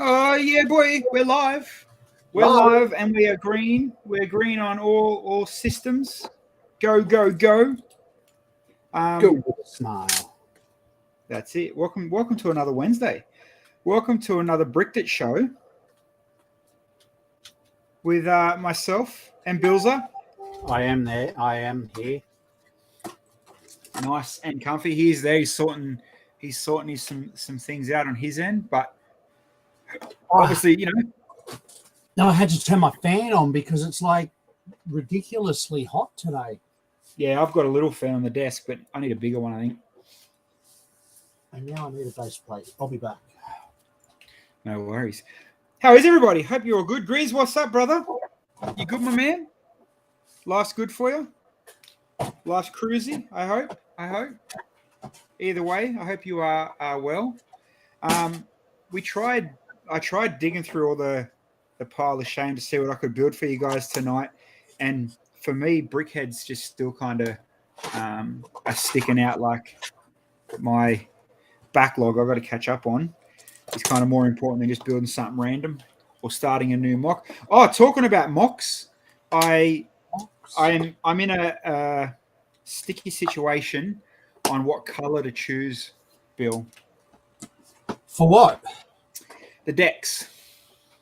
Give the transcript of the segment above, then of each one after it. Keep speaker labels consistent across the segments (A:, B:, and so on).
A: Oh yeah, boy, we're live. We're live and we are green. We're green on all systems. Go, go, go.
B: Go
A: Um,
B: with a smile.
A: that's it. Welcome to another Wednesday. Welcome to another Bricked It show with myself and Bilza.
B: I am there. I am here.
A: Nice and comfy. He's there. He's sorting some things out on his end, but obviously,
B: Now I had to turn my fan on because it's like ridiculously hot today.
A: yeah, I've got a little fan on the desk, but I need a bigger one, I think.
B: And now I need a base plate. I'll be back.
A: No worries. How is everybody? Hope you're all good. Grizz, what's up, brother? You good, my man? Life's good for you? Life's cruisy, I hope. Either way, I hope you are well. I tried digging through all the pile of shame to see what I could build for you guys tonight. And for me, brickheads just still kind of are sticking out like my backlog I've got to catch up on. It's kind of more important than just building something random or starting a new mock. Oh, talking about mocks, I'm in a sticky situation on what color to choose, Bill.
B: For what?
A: The decks.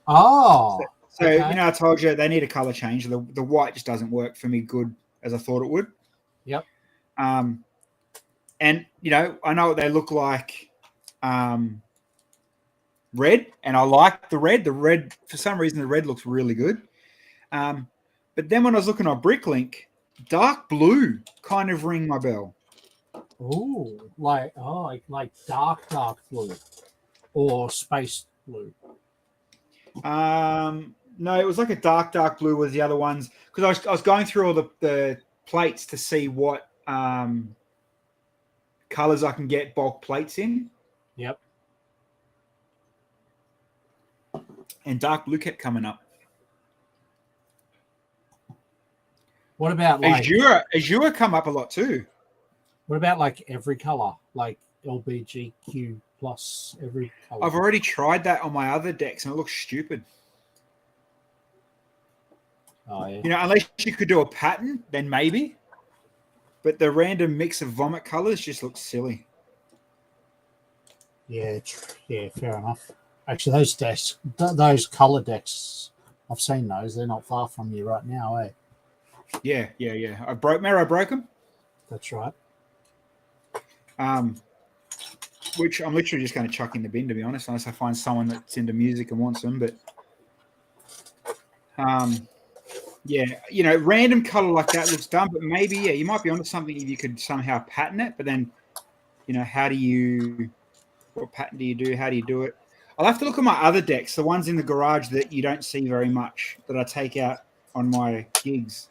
B: Oh.
A: So
B: okay.
A: I told you they need a color change. The white just doesn't work for me good as I thought it would.
B: Yep.
A: And I know what they look like. Red, and I like the red. The red, for some reason, the red looks really good. But then when I was looking on Bricklink, dark blue kind of ring my bell.
B: Ooh, like dark blue or space blue.
A: No, it was like a dark blue was the other ones because I was going through all the plates to see what colors I can get bulk plates in.
B: Yep.
A: And dark blue kept coming up.
B: What about like
A: Azure come up a lot too.
B: What about like every color, like LBGQ plus every color?
A: I've already tried that on my other decks and it looks stupid.
B: Oh yeah.
A: Unless you could do a pattern, then maybe. But the random mix of vomit colors just looks silly.
B: Yeah, fair enough. Actually, those color decks, I've seen those. They're not far from you right now, eh?
A: Yeah. I broke them.
B: That's right.
A: Which I'm literally just going to chuck in the bin, to be honest, unless I find someone that's into music and wants them. But random color like that looks dumb. But maybe, you might be onto something if you could somehow pattern it. But then, what pattern do you do? How do you do it? I'll have to look at my other decks, the ones in the garage that you don't see very much, that I take out on my gigs.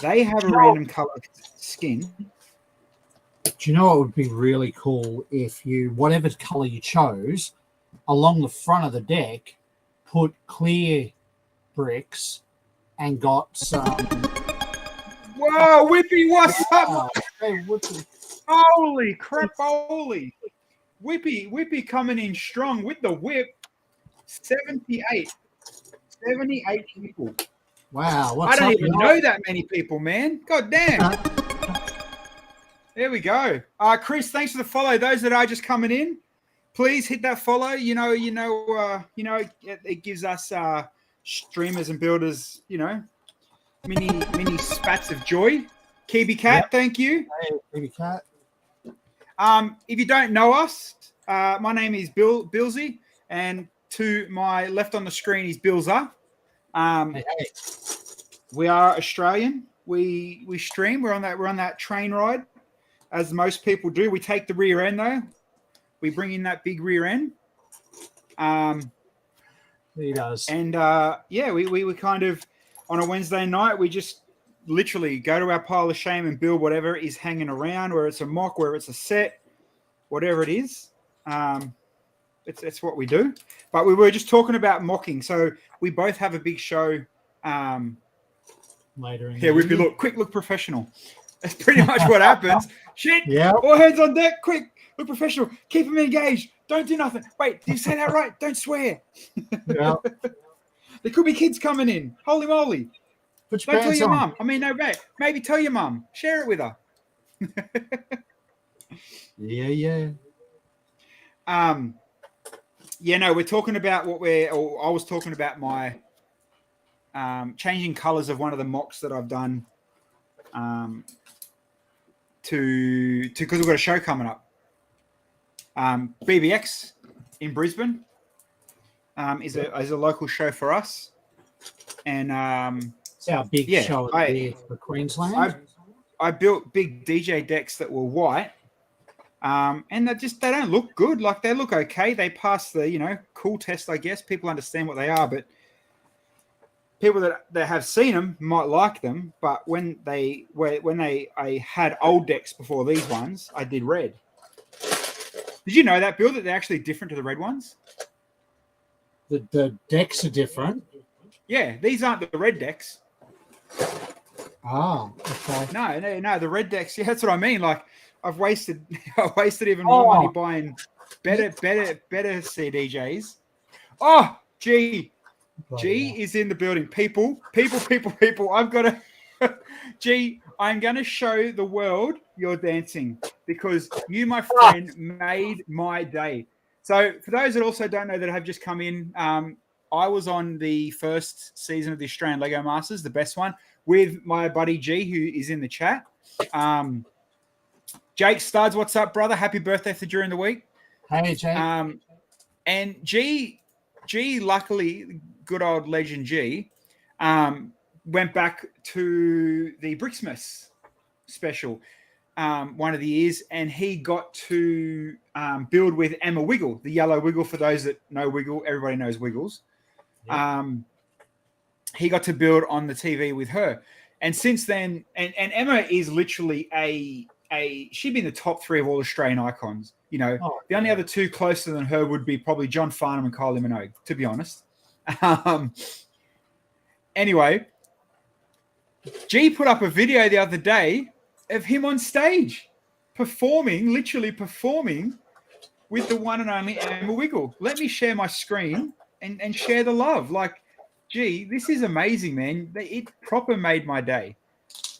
A: They have a random color skin.
B: Do you know what would be really cool if you, whatever color you chose, along the front of the deck, put clear bricks and got some.
A: Whoa, Whippy, what's up?
B: Hey, Whippy.
A: Holy crap, holy. Whippy coming in strong with the whip. 78 people.
B: Wow.
A: I don't even know that many people, man. God damn. There we go. Chris, thanks for the follow. Those that are just coming in, please hit that follow. It gives us streamers and builders, mini spats of joy. Kiwi Cat, Thank you.
B: Hey, Kiwi Cat.
A: If you don't know us, my name is Bilsy, and to my left on the screen is Bilza.
B: Hey.
A: We are Australian. We stream. We're on that train ride, as most people do. We take the rear end though. We bring in that big rear end.
B: He does.
A: And we kind of on a Wednesday night we just literally go to our pile of shame and build whatever is hanging around, whether it's a mock, whether it's a set, whatever it is. It's what we do. But we were just talking about mocking. So we both have a big show
B: later in
A: the year. Quick look professional. That's pretty much what happens. Shit.
B: Yeah.
A: All hands on deck. Quick look professional. Keep them engaged. Don't do nothing. Wait, did you say that right? Don't swear.
B: Yeah.
A: There could be kids coming in. Holy moly.
B: Put your
A: Don't tell
B: pants
A: your
B: on.
A: mum. I mean, no, maybe tell your mum. Share it with her.
B: Yeah.
A: Yeah, no, we're talking about I was talking about my changing colors of one of the mocks that I've done to because we've got a show coming up. BBX in Brisbane is a local show for us, and
B: It's our big
A: yeah,
B: show there for Queensland.
A: I built big DJ decks that were white, and they don't look good. Like, they look okay. They pass the cool test, I guess. People understand what they are, but people that have seen them might like them. But when I had old decks before these ones, I did red. Did you know that, Bill, that they're actually different to the red ones?
B: The decks are different.
A: Yeah, these aren't the red decks.
B: Ah, okay.
A: No, the red decks. Yeah, that's what I mean. Like, I wasted even more money buying better CDJs. Oh, G is in the building. People. I've got to. G, I'm going to show the world your dancing because you, my friend, made my day. So, for those that also don't know that have just come in, I was on the first season of the Australian Lego Masters, the best one, with my buddy G, who is in the chat. Jake Studs, what's up, brother? Happy birthday for during the week.
B: Hey, Jake.
A: And G, luckily, good old legend G, went back to the Bricksmiths special one of the years, and he got to build with Emma Wiggle, the yellow Wiggle. For those that know Wiggle, everybody knows Wiggles. Yep. He got to build on the TV with her. And since then, and Emma is literally she'd be in the top 3 of all Australian icons. The only other 2 closer than her would be probably John Farnham and Kylie Minogue, to be honest. Anyway, G put up a video the other day of him on stage literally performing with the one and only Emma Wiggle. Let me share my screen and share the love. Like, G, this is amazing, man. It proper made my day.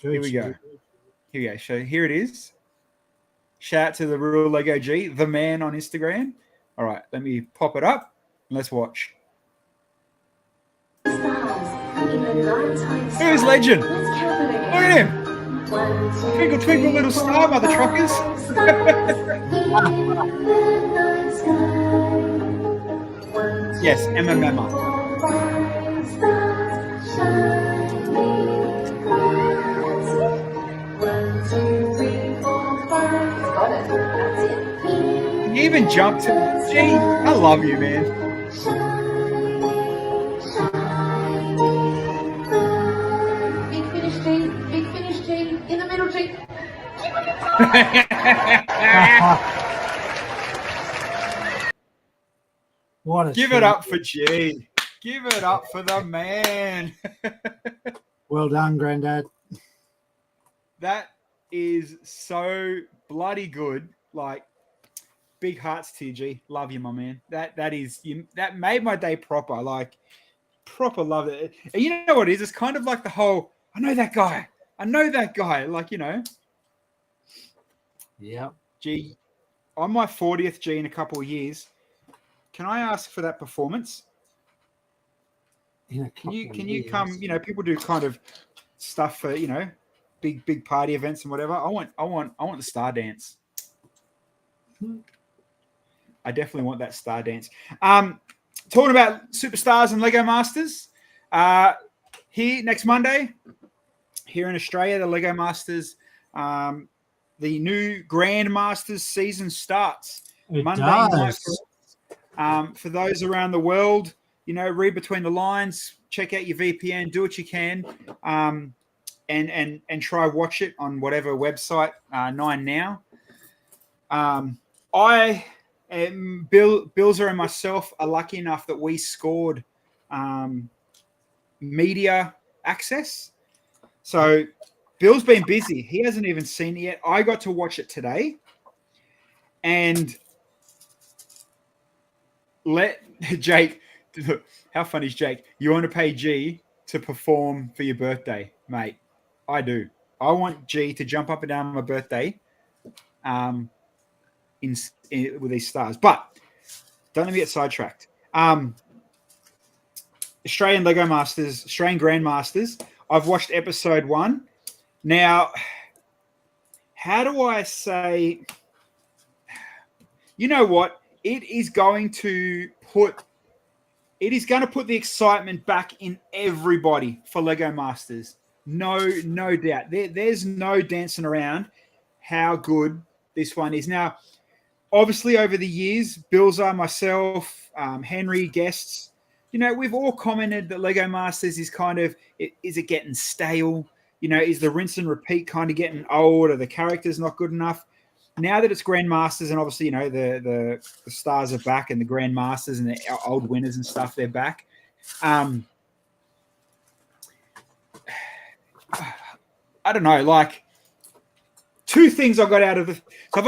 A: Here we go. So here it is. Shout out to the real Lego G, the man on Instagram. All right, let me pop it up and let's watch. Who's legend? Look at him. Twinkle, twinkle, little star, mother truckers. Yes, Emma Mema. You even jumped to G. I love you, man.
C: Big finish, G. In the middle, G.
A: Give it up for G. Give it up for the man.
B: Well done, Grandad.
A: That is so bloody good. Like, big hearts to you, G. Love you, my man. That made my day proper. Like, proper love it. And you know what it is? It's kind of like the whole, I know that guy. Like,
B: Yeah.
A: G, on my 40th, G, in a couple of years, can I ask for that performance? Can you come? People do kind of stuff for big party events and whatever. I want the star dance. I definitely want that star dance. Talking about superstars and Lego Masters, here next Monday, here in Australia, the Lego Masters, the new Grand Masters season starts Monday night. For those around the world, read between the lines, check out your VPN, do what you can, and try watch it on whatever website. 9Now. Bilzer and myself are lucky enough that we scored media access. So Bill's been busy. He hasn't even seen it yet. I got to watch it today. And let Jake. How funny is Jake? You want to pay G to perform for your birthday, mate? I do. I want G to jump up and down on my birthday, in with these stars. But don't let me get sidetracked. Australian Lego Masters, Australian Grandmasters. I've watched episode 1. Now, how do I say? You know what? It is going to put the excitement back in everybody for Lego Masters. No doubt. There's no dancing around how good this one is. Now, obviously, over the years, Bilsy, myself, Henry, guests, we've all commented that Lego Masters is is it getting stale? Is the rinse and repeat kind of getting old? Are the characters not good enough? Now that it's Grandmasters and obviously, the stars are back and the Grandmasters and the old winners and stuff, they're back. I don't know, like two things I got out of the. So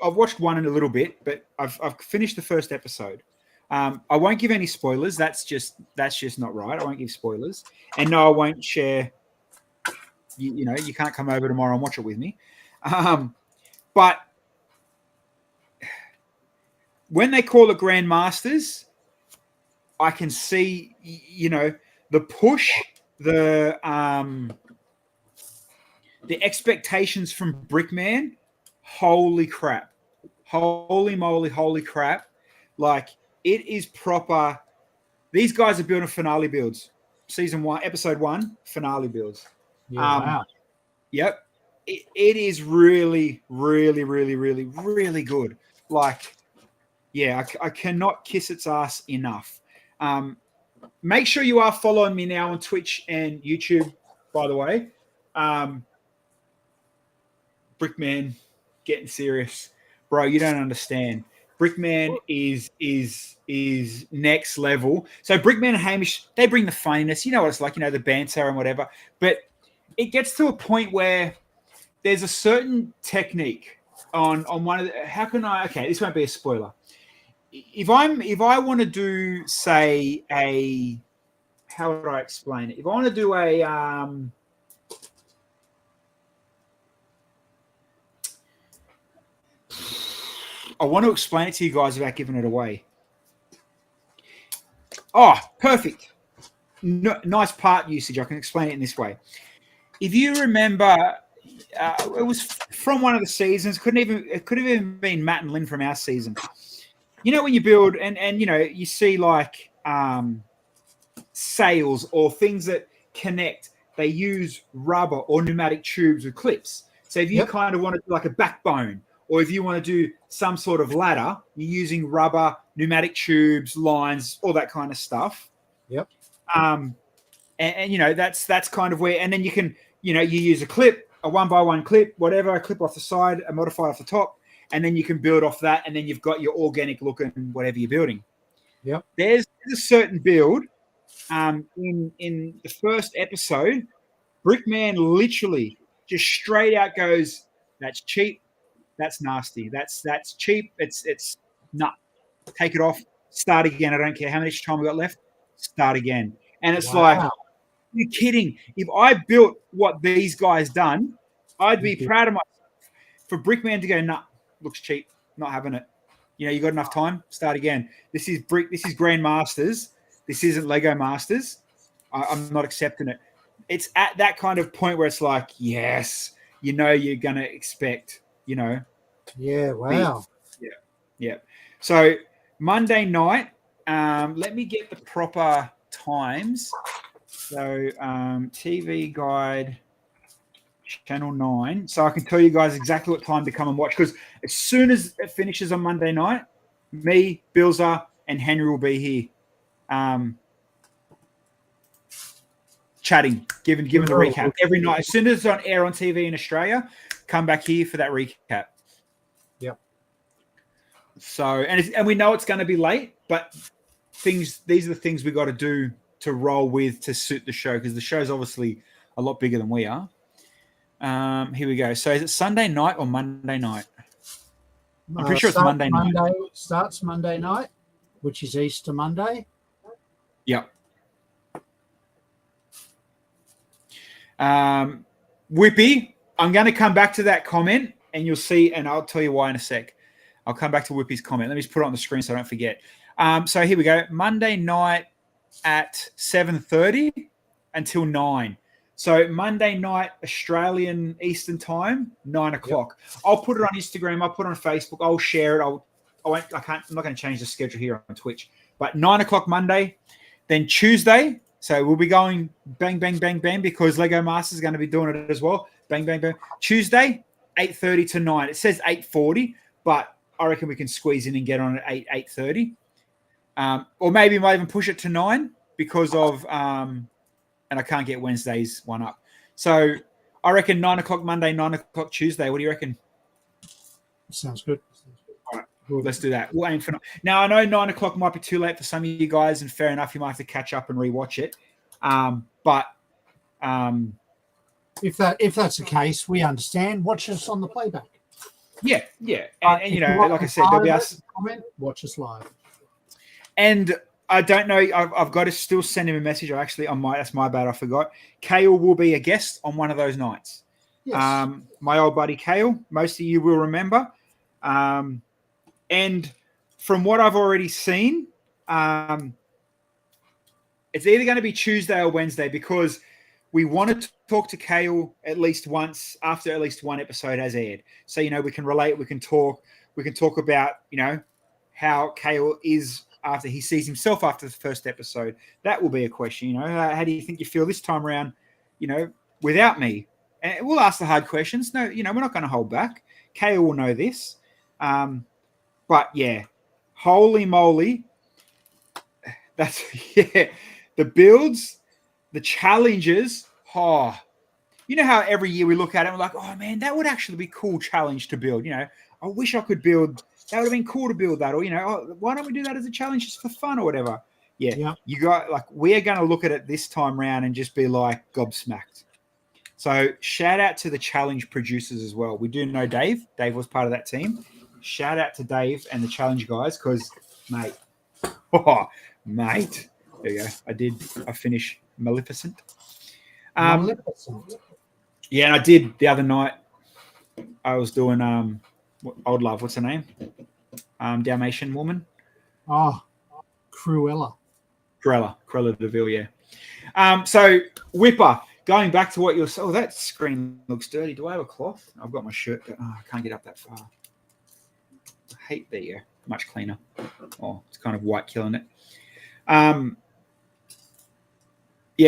A: I've watched one in a little bit, but I've finished the first episode. I won't give any spoilers. That's just not right. I won't give spoilers, and no, I won't share. You can't come over tomorrow and watch it with me. But when they call it Grandmasters, I can see, the push, the expectations from Brickman. Holy crap. Holy moly, holy crap. Like, it is proper. These guys are building finale builds. Season 1, episode 1, finale builds.
B: Yeah, wow.
A: Yep. It is really, really, really, really, really good. Like, yeah, I cannot kiss its ass enough. Make sure you are following me now on Twitch and YouTube, by the way. Brickman, getting serious. Bro, you don't understand. Brickman is next level. So Brickman and Hamish, they bring the funniness. You know what it's like, the banter and whatever. But it gets to a point where there's a certain technique on one of the, how can I, okay, this won't be a spoiler. If I want to do, say, how would I explain it? If I want to do I want to explain it to you guys without giving it away. Oh, perfect. Nice part usage. I can explain it in this way. If you remember, it was from one of the seasons. It could have even been Matt and Lynn from our season. When you build and you see like sails or things that connect, they use rubber or pneumatic tubes with clips. So if you kind of want to do like a backbone, or if you want to do some sort of ladder, you're using rubber, pneumatic tubes, lines, all that kind of stuff.
B: Yep.
A: And that's kind of where, and then you can, you use a clip, a 1x1 clip, whatever, a clip off the side, a modifier off the top, and then you can build off that, and then you've got your organic looking whatever you're building.
B: Yep.
A: There's a certain build in the first episode, Brickman literally just straight out goes, "That's cheap. That's nasty. That's cheap. It's nut. Take it off. Start again. I don't care how much time we got left. Start again." And it's like, you're kidding. If I built what these guys done, I'd be proud of myself. For Brickman to go, nah, looks cheap. Not having it. You got enough time. Start again. This is Grandmasters. This isn't Lego Masters. I'm not accepting it. It's at that kind of point where it's like, yes, you're gonna expect.
B: Yeah, wow.
A: Yeah. So Monday night, let me get the proper times. So TV Guide, Channel 9. So I can tell you guys exactly what time to come and watch, because as soon as it finishes on Monday night, me, Bilsy, and Henry will be here chatting, giving the recap every night. As soon as it's on air on TV in Australia, come back here for that recap.
B: Yep.
A: So, and we know it's going to be late, but these are the things we got to do to roll with to suit the show, because the show's obviously a lot bigger than we are. Here we go. So is it Sunday night or Monday night? I'm pretty sure it's Monday night.
B: Starts Monday night. which is Easter Monday.
A: Yep. Whippy, I'm going to come back to that comment, and you'll see, and I'll tell you why in a sec. I'll come back to Whippy's comment. Let me just put it on the screen so I don't forget. So here we go. Monday night at 7:30 until 9. So Monday night, Australian Eastern Time, 9 o'clock. Yep. I'll put it on Instagram. I'll put it on Facebook. I'll share it. I'm not going to change the schedule here on Twitch. But 9 o'clock Monday, then Tuesday. So we'll be going bang, bang, bang, bang, because Lego Masters is going to be doing it as well. Bang, bang, bang. Tuesday, 8:30 to 9. It says 8:40, but I reckon we can squeeze in and get on at 8:30. Or maybe we might even push it to 9 because of and I can't get Wednesday's one up. So I reckon 9 o'clock Monday, 9 o'clock Tuesday. What do you reckon?
B: Sounds good.
A: All right, let's do that. We'll aim for now. I know 9 o'clock might be too late for some of you guys, and fair enough, you might have to catch up and rewatch it. But
B: if that's the case, we understand. Watch us on the playback.
A: Yeah, and you know, like I said, there'll be us.
B: Comment, watch us live.
A: And I don't know. I've got to still send him a message. That's my bad. I forgot. Kale will be a guest on one of those nights.
B: Yes.
A: My old buddy Kale. Most of you will remember. And from what I've already seen, it's either going to be Tuesday or Wednesday because we want to talk to Kale at least once after at least one episode has aired. So, you know, we can relate, we can talk about, you know, how Kale is after he sees himself after the first episode. That will be a question, you know. How do you think you feel this time around, you know, without me? And we'll ask the hard questions. No, you know, we're not going to hold back. Kale will know this. But yeah, holy moly. That's, yeah, the builds, the challenges. Oh, you know how every year we look at it and we're like, oh man, that would actually be a cool challenge to build. You know, I wish I could build. That would have been cool to build that. Or, you know, oh, why don't we do that as a challenge just for fun or whatever? Yeah. You got, like, we're going to look at it this time round and just be like gobsmacked. So shout out to the challenge producers as well. We do know Dave. Dave was part of that team. Shout out to Dave and the challenge guys because, mate, mate. There you go. I finished Maleficent.
B: Maleficent.
A: Yeah, and I did the other night. I was doing Old Love. What's her name? Dalmatian woman.
B: Oh, Cruella
A: DeVille. Yeah. So Whipper. Going back to what you're saying. Oh, that screen looks dirty. Do I have a cloth? I've got my shirt. I can't get up that far. I hate the much cleaner. Oh, it's kind of white killing it. Yeah,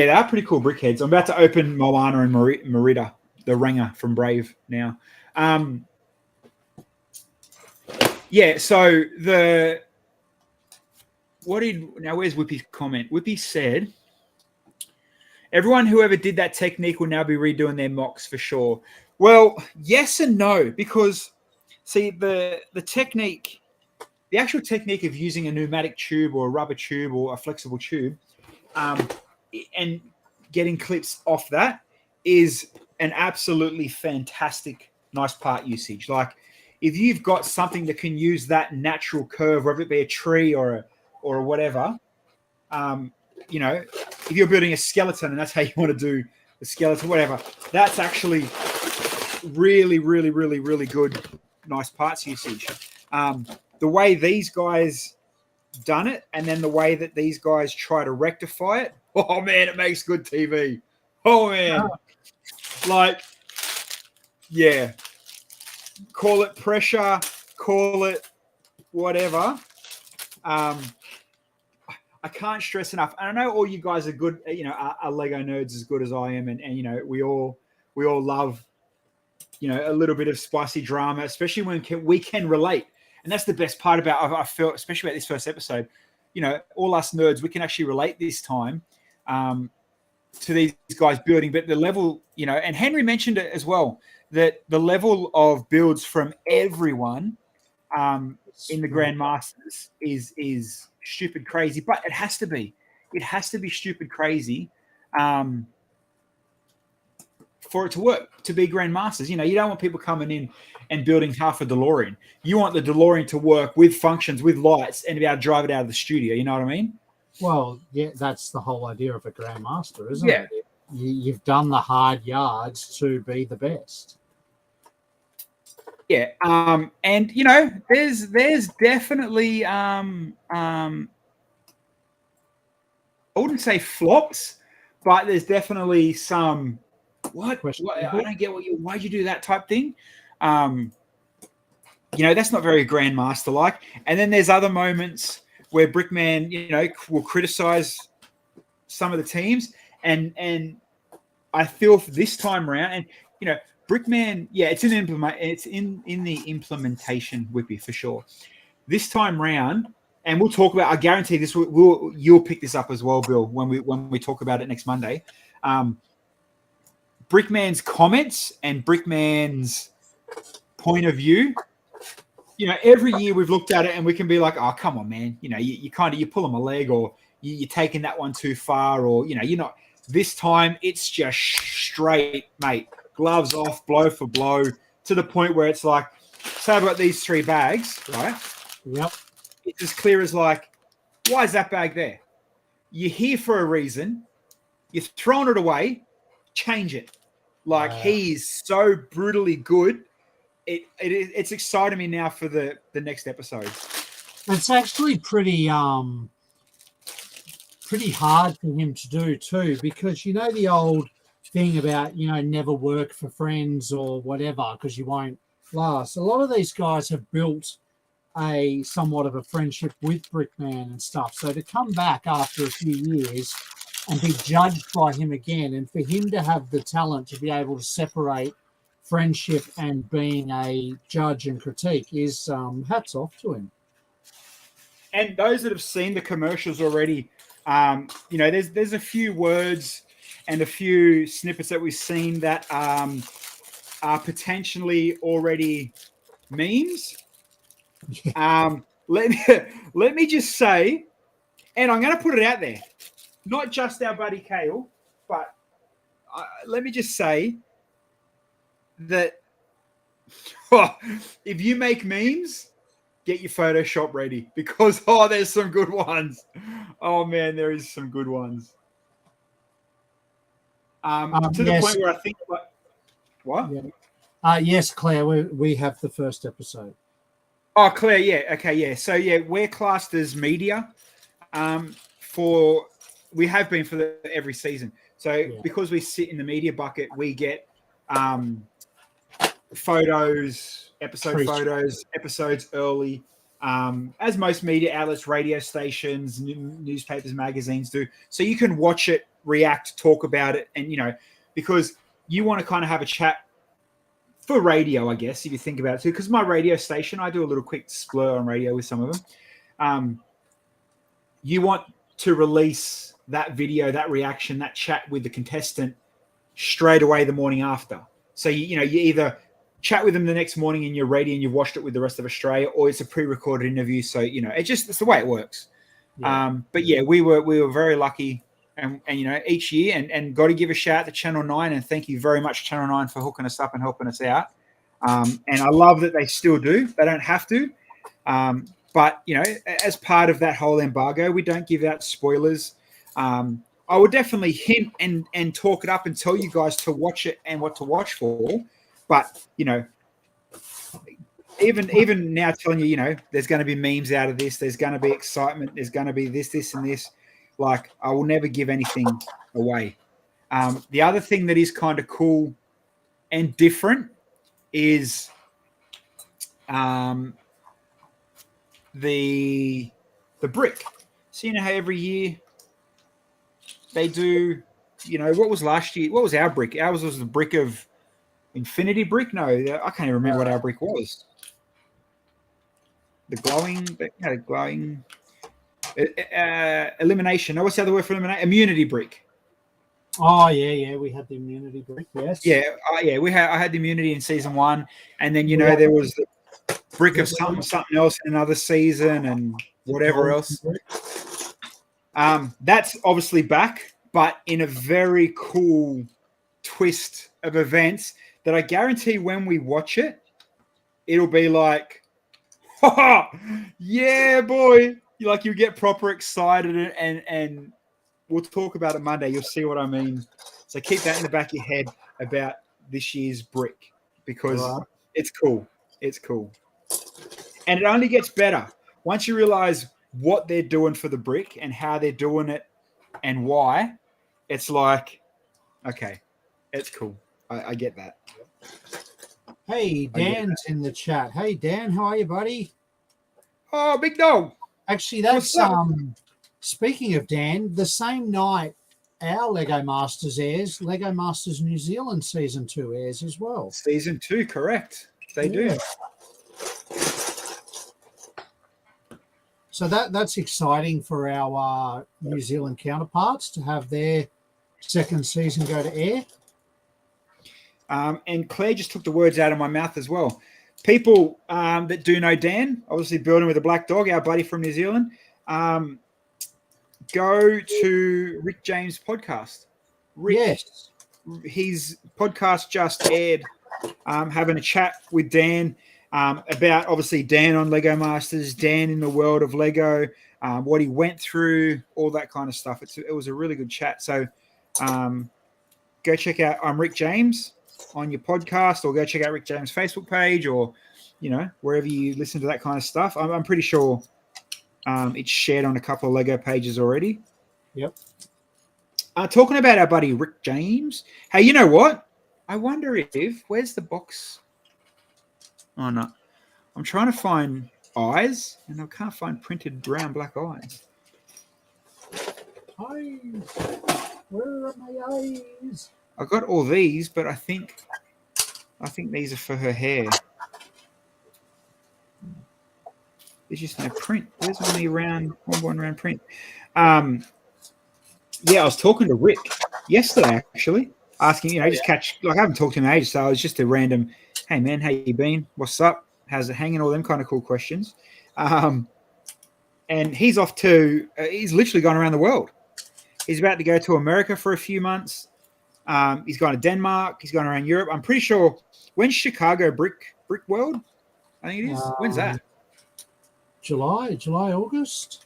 A: they are pretty cool brickheads. I'm about to open Moana and Merida, the Ranger from Brave now. Yeah, so where's Whippy's comment? Whippy said, everyone who ever did that technique will now be redoing their mocks for sure. Well, yes and no, because see the technique, the actual technique of using a pneumatic tube or a rubber tube or a flexible tube, and getting clips off that is an absolutely fantastic, nice part usage. Like if you've got something that can use that natural curve, whether it be a tree or whatever, you know, if you're building a skeleton and that's how you want to do the skeleton, whatever, that's actually really, really, really, really good, nice parts usage. The way these guys done it and then the way that these guys try to rectify it, oh man, it makes good TV. Oh man. Like, yeah. Call it pressure, call it whatever. I can't stress enough. And I know all you guys are good, you know, are Lego nerds as good as I am. And you know, we all love, you know, a little bit of spicy drama, especially when we can relate. And that's the best part about, I felt, especially about this first episode, you know, all us nerds, we can actually relate this time to these guys building. But the level, you know, and Henry mentioned it as well, that the level of builds from everyone in the Grandmasters is stupid crazy. But it has to be. It has to be stupid crazy. for it to work, to be grandmasters. You know, you don't want people coming in and building half a DeLorean. You want the DeLorean to work with functions, with lights, and to be able to drive it out of the studio. You know what I mean?
B: Well, yeah, that's the whole idea of a grandmaster, isn't
A: Yeah.
B: it? You've done the hard yards to be the best.
A: Yeah. And you know, there's definitely I wouldn't say flops, but there's definitely some what I don't get why'd you do that type thing. You know, that's not very grandmaster like. And then there's other moments where Brickman, you know, will criticize some of the teams, and I feel for this time around, and you know, Brickman, yeah, it's in the implementation, Whippy, for sure. This time round, and we'll talk about. I guarantee this. You'll pick this up as well, Bill, when we talk about it next Monday. Brickman's comments and Brickman's point of view. You know, every year we've looked at it and we can be like, oh, come on, man. You know, you pull him a leg, or you're taking that one too far, or, you know, you're not. This time it's just straight, mate. Gloves off, blow for blow, to the point where it's like, say I've got these 3 bags, right?
B: Yep.
A: It's as clear as like, why is that bag there? You're here for a reason. You're throwing it away. Change it. Like, he is so brutally good. It's exciting me now for the next episode.
B: It's actually pretty hard for him to do too, because you know the old thing about, you know, never work for friends or whatever because you won't last. A lot of these guys have built a somewhat of a friendship with Brickman and stuff. So to come back after a few years and be judged by him again, and for him to have the talent to be able to separate friendship and being a judge and critique is hats off to him.
A: And those that have seen the commercials already, you know, there's a few words and a few snippets that we've seen that are potentially already memes. Let me just say, and I'm going to put it out there, not just our buddy Kale, but let me just say that if you make memes, get your Photoshop ready, because there's some good ones. Oh man, there is some good ones. To the point where I think, what?
B: Yeah. Yes, Claire, we have the first episode.
A: Oh, Claire, yeah, okay, yeah. So yeah, we're classed as media. We have been for every season. So because we sit in the media bucket, we get photos, episodes early, as most media outlets, radio stations, newspapers, magazines do. So you can watch it, react, talk about it, and, you know, because you want to kind of have a chat for radio, I guess, if you think about it too. Because my radio station, I do a little quick splur on radio with some of them. You want to release that video, that reaction, that chat with the contestant straight away the morning after. So, you either chat with them the next morning and you're ready and you've watched it with the rest of Australia, or it's a pre-recorded interview. So, you know, it's the way it works. Yeah. But yeah, we were very lucky, and you know, each year, and got to give a shout out to Channel 9, and thank you very much, Channel 9, for hooking us up and helping us out. And I love that they still do. They don't have to. But, you know, as part of that whole embargo, we don't give out spoilers. I would definitely hint and talk it up and tell you guys to watch it and what to watch for. But, you know, even now telling you, you know, there's going to be memes out of this. There's going to be excitement. There's going to be this, and this. Like, I will never give anything away. The other thing that is kind of cool and different is the brick. So, you know how every year they do, you know, what was last year? What was our brick? Ours was the brick of Infinity brick? No, I can't even remember what our brick was. The glowing elimination. No, what's the other word for elimination? Immunity brick.
B: Oh yeah, we had the immunity brick. Yes.
A: Yeah, I had the immunity in season 1, and then, you know, there was the brick of something else in another season, and whatever else. That's obviously back, but in a very cool twist of events that I guarantee when we watch it, it'll be like, yeah, boy. You get proper excited and we'll talk about it Monday. You'll see what I mean. So keep that in the back of your head about this year's brick because it's cool. It's cool. And it only gets better once you realize what they're doing for the brick and how they're doing it and why. It's like, okay, it's cool. I get that.
B: Hey, Dan's in the chat. Hey, Dan, how are you, buddy?
A: Oh, big dog.
B: Actually, that's speaking of Dan, the same night our Lego Masters airs, Lego Masters New Zealand Season 2 airs as well.
A: Season 2, correct. They do.
B: So that's exciting for our New Zealand counterparts to have their second season go to air.
A: And Claire just took the words out of my mouth as well. People that do know Dan, obviously building with a black dog, our buddy from New Zealand, go to Rick James' podcast.
B: Yes.
A: His podcast just aired, having a chat with Dan about obviously Dan on Lego Masters, Dan in the world of Lego, what he went through, all that kind of stuff. It was a really good chat. So go check out Rick James on your podcast, or go check out Rick James' Facebook page, or wherever you listen to that kind of stuff. I'm pretty sure it's shared on a couple of Lego pages already.
B: Yep.
A: Talking about our buddy Rick James. Hey, you know what? I wonder if where's the box? Oh no, I'm trying to find eyes, and I can't find printed brown black eyes.
B: Eyes. Where are my eyes?
A: I got all these, but I think these are for her hair. There's just no print. There's only one round print. Yeah, I was talking to Rick yesterday, actually, asking, just catch. Like, I haven't talked to him in ages, so it was just a random, hey man, how you been? What's up? How's it hanging? All them kind of cool questions. And he's off to. He's literally gone around the world. He's about to go to America for a few months. He's gone to Denmark. He's gone around Europe. I'm pretty sure. When's Chicago Brick World? I think it is. When's that?
B: July, August.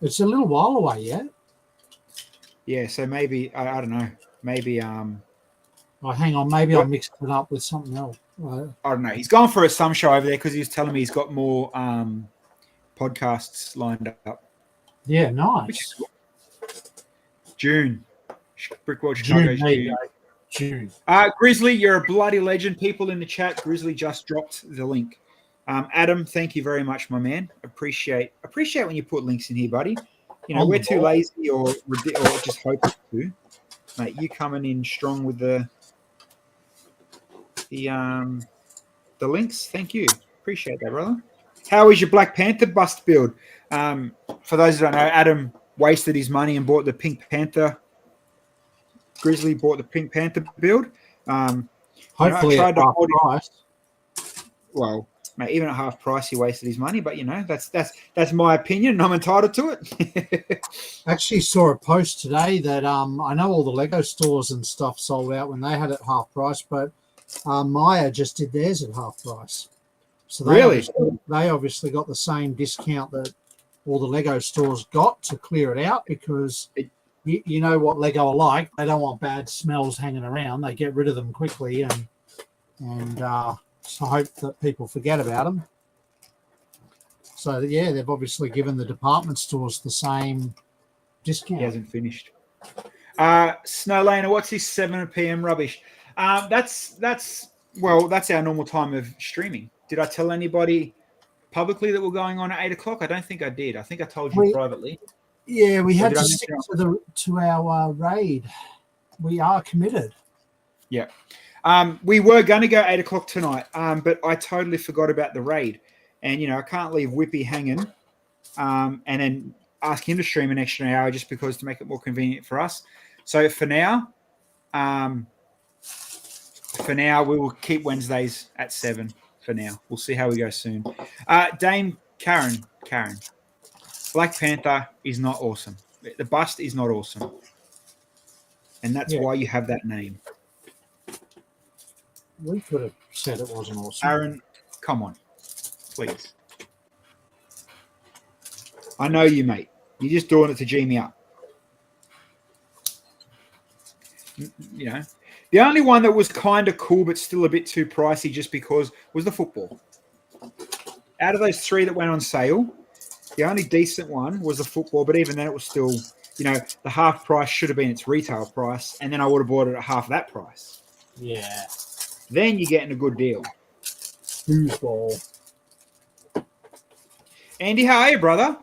B: It's a little while away yet.
A: Yeah, so maybe I don't know. Maybe
B: hang on, maybe I'm mixing it up with something else.
A: I don't know. He's gone for some show over there because he was telling me he's got more podcasts lined up.
B: Yeah, nice.
A: June. Brick World Chicago's June. Grizzly, you're a bloody legend. People in the chat, Grizzly just dropped the link. Adam, thank you very much, my man. Appreciate when you put links in here, buddy. We're too lazy or just hoping to. Mate, you coming in strong with the links. Thank you. Appreciate that, brother. How is your Black Panther bust build? For those who don't know, Adam wasted his money and bought the Pink Panther. Grizzly bought the Pink Panther build.
B: Hopefully at half price.
A: Well, mate, even at half price, he wasted his money. But that's my opinion, and I'm entitled to it.
B: Actually, saw a post today that I know all the Lego stores and stuff sold out when they had it half price, but Maya just did theirs at half price. So they obviously got the same discount that all the Lego stores got to clear it out, because you know what Lego are like. They don't want bad smells hanging around. They get rid of them quickly, and so I hope that people forget about them. So, yeah, they've obviously given the department stores the same discount.
A: He hasn't finished. Snowlaner, what's this 7 p.m. rubbish? That's our normal time of streaming. Did I tell anybody publicly that we're going on at 8 o'clock? I don't think I did. I think I told you privately.
B: Yeah, we had to stick to our raid. We are committed.
A: Yeah. We were going to go 8 o'clock tonight, but I totally forgot about the raid. And, I can't leave Whippy hanging and then ask him to stream an extra hour just because to make it more convenient for us. So for now, we will keep Wednesdays at 7 for now. We'll see how we go soon. Dame Karen, Black Panther is not awesome. The bust is not awesome. And that's why you have that name.
B: We could have said it wasn't awesome.
A: Aaron, come on, please. I know you, mate. You're just doing it to G me up. You know, the only one that was kind of cool but still a bit too pricey just because was the football. Out of those 3 that went on sale, the only decent one was the football, but even then it was still, you know, the half price should have been its retail price, and then I would have bought it at half that price.
B: Yeah.
A: Then you're getting a good deal.
B: Foosball.
A: Andy, how are you, brother?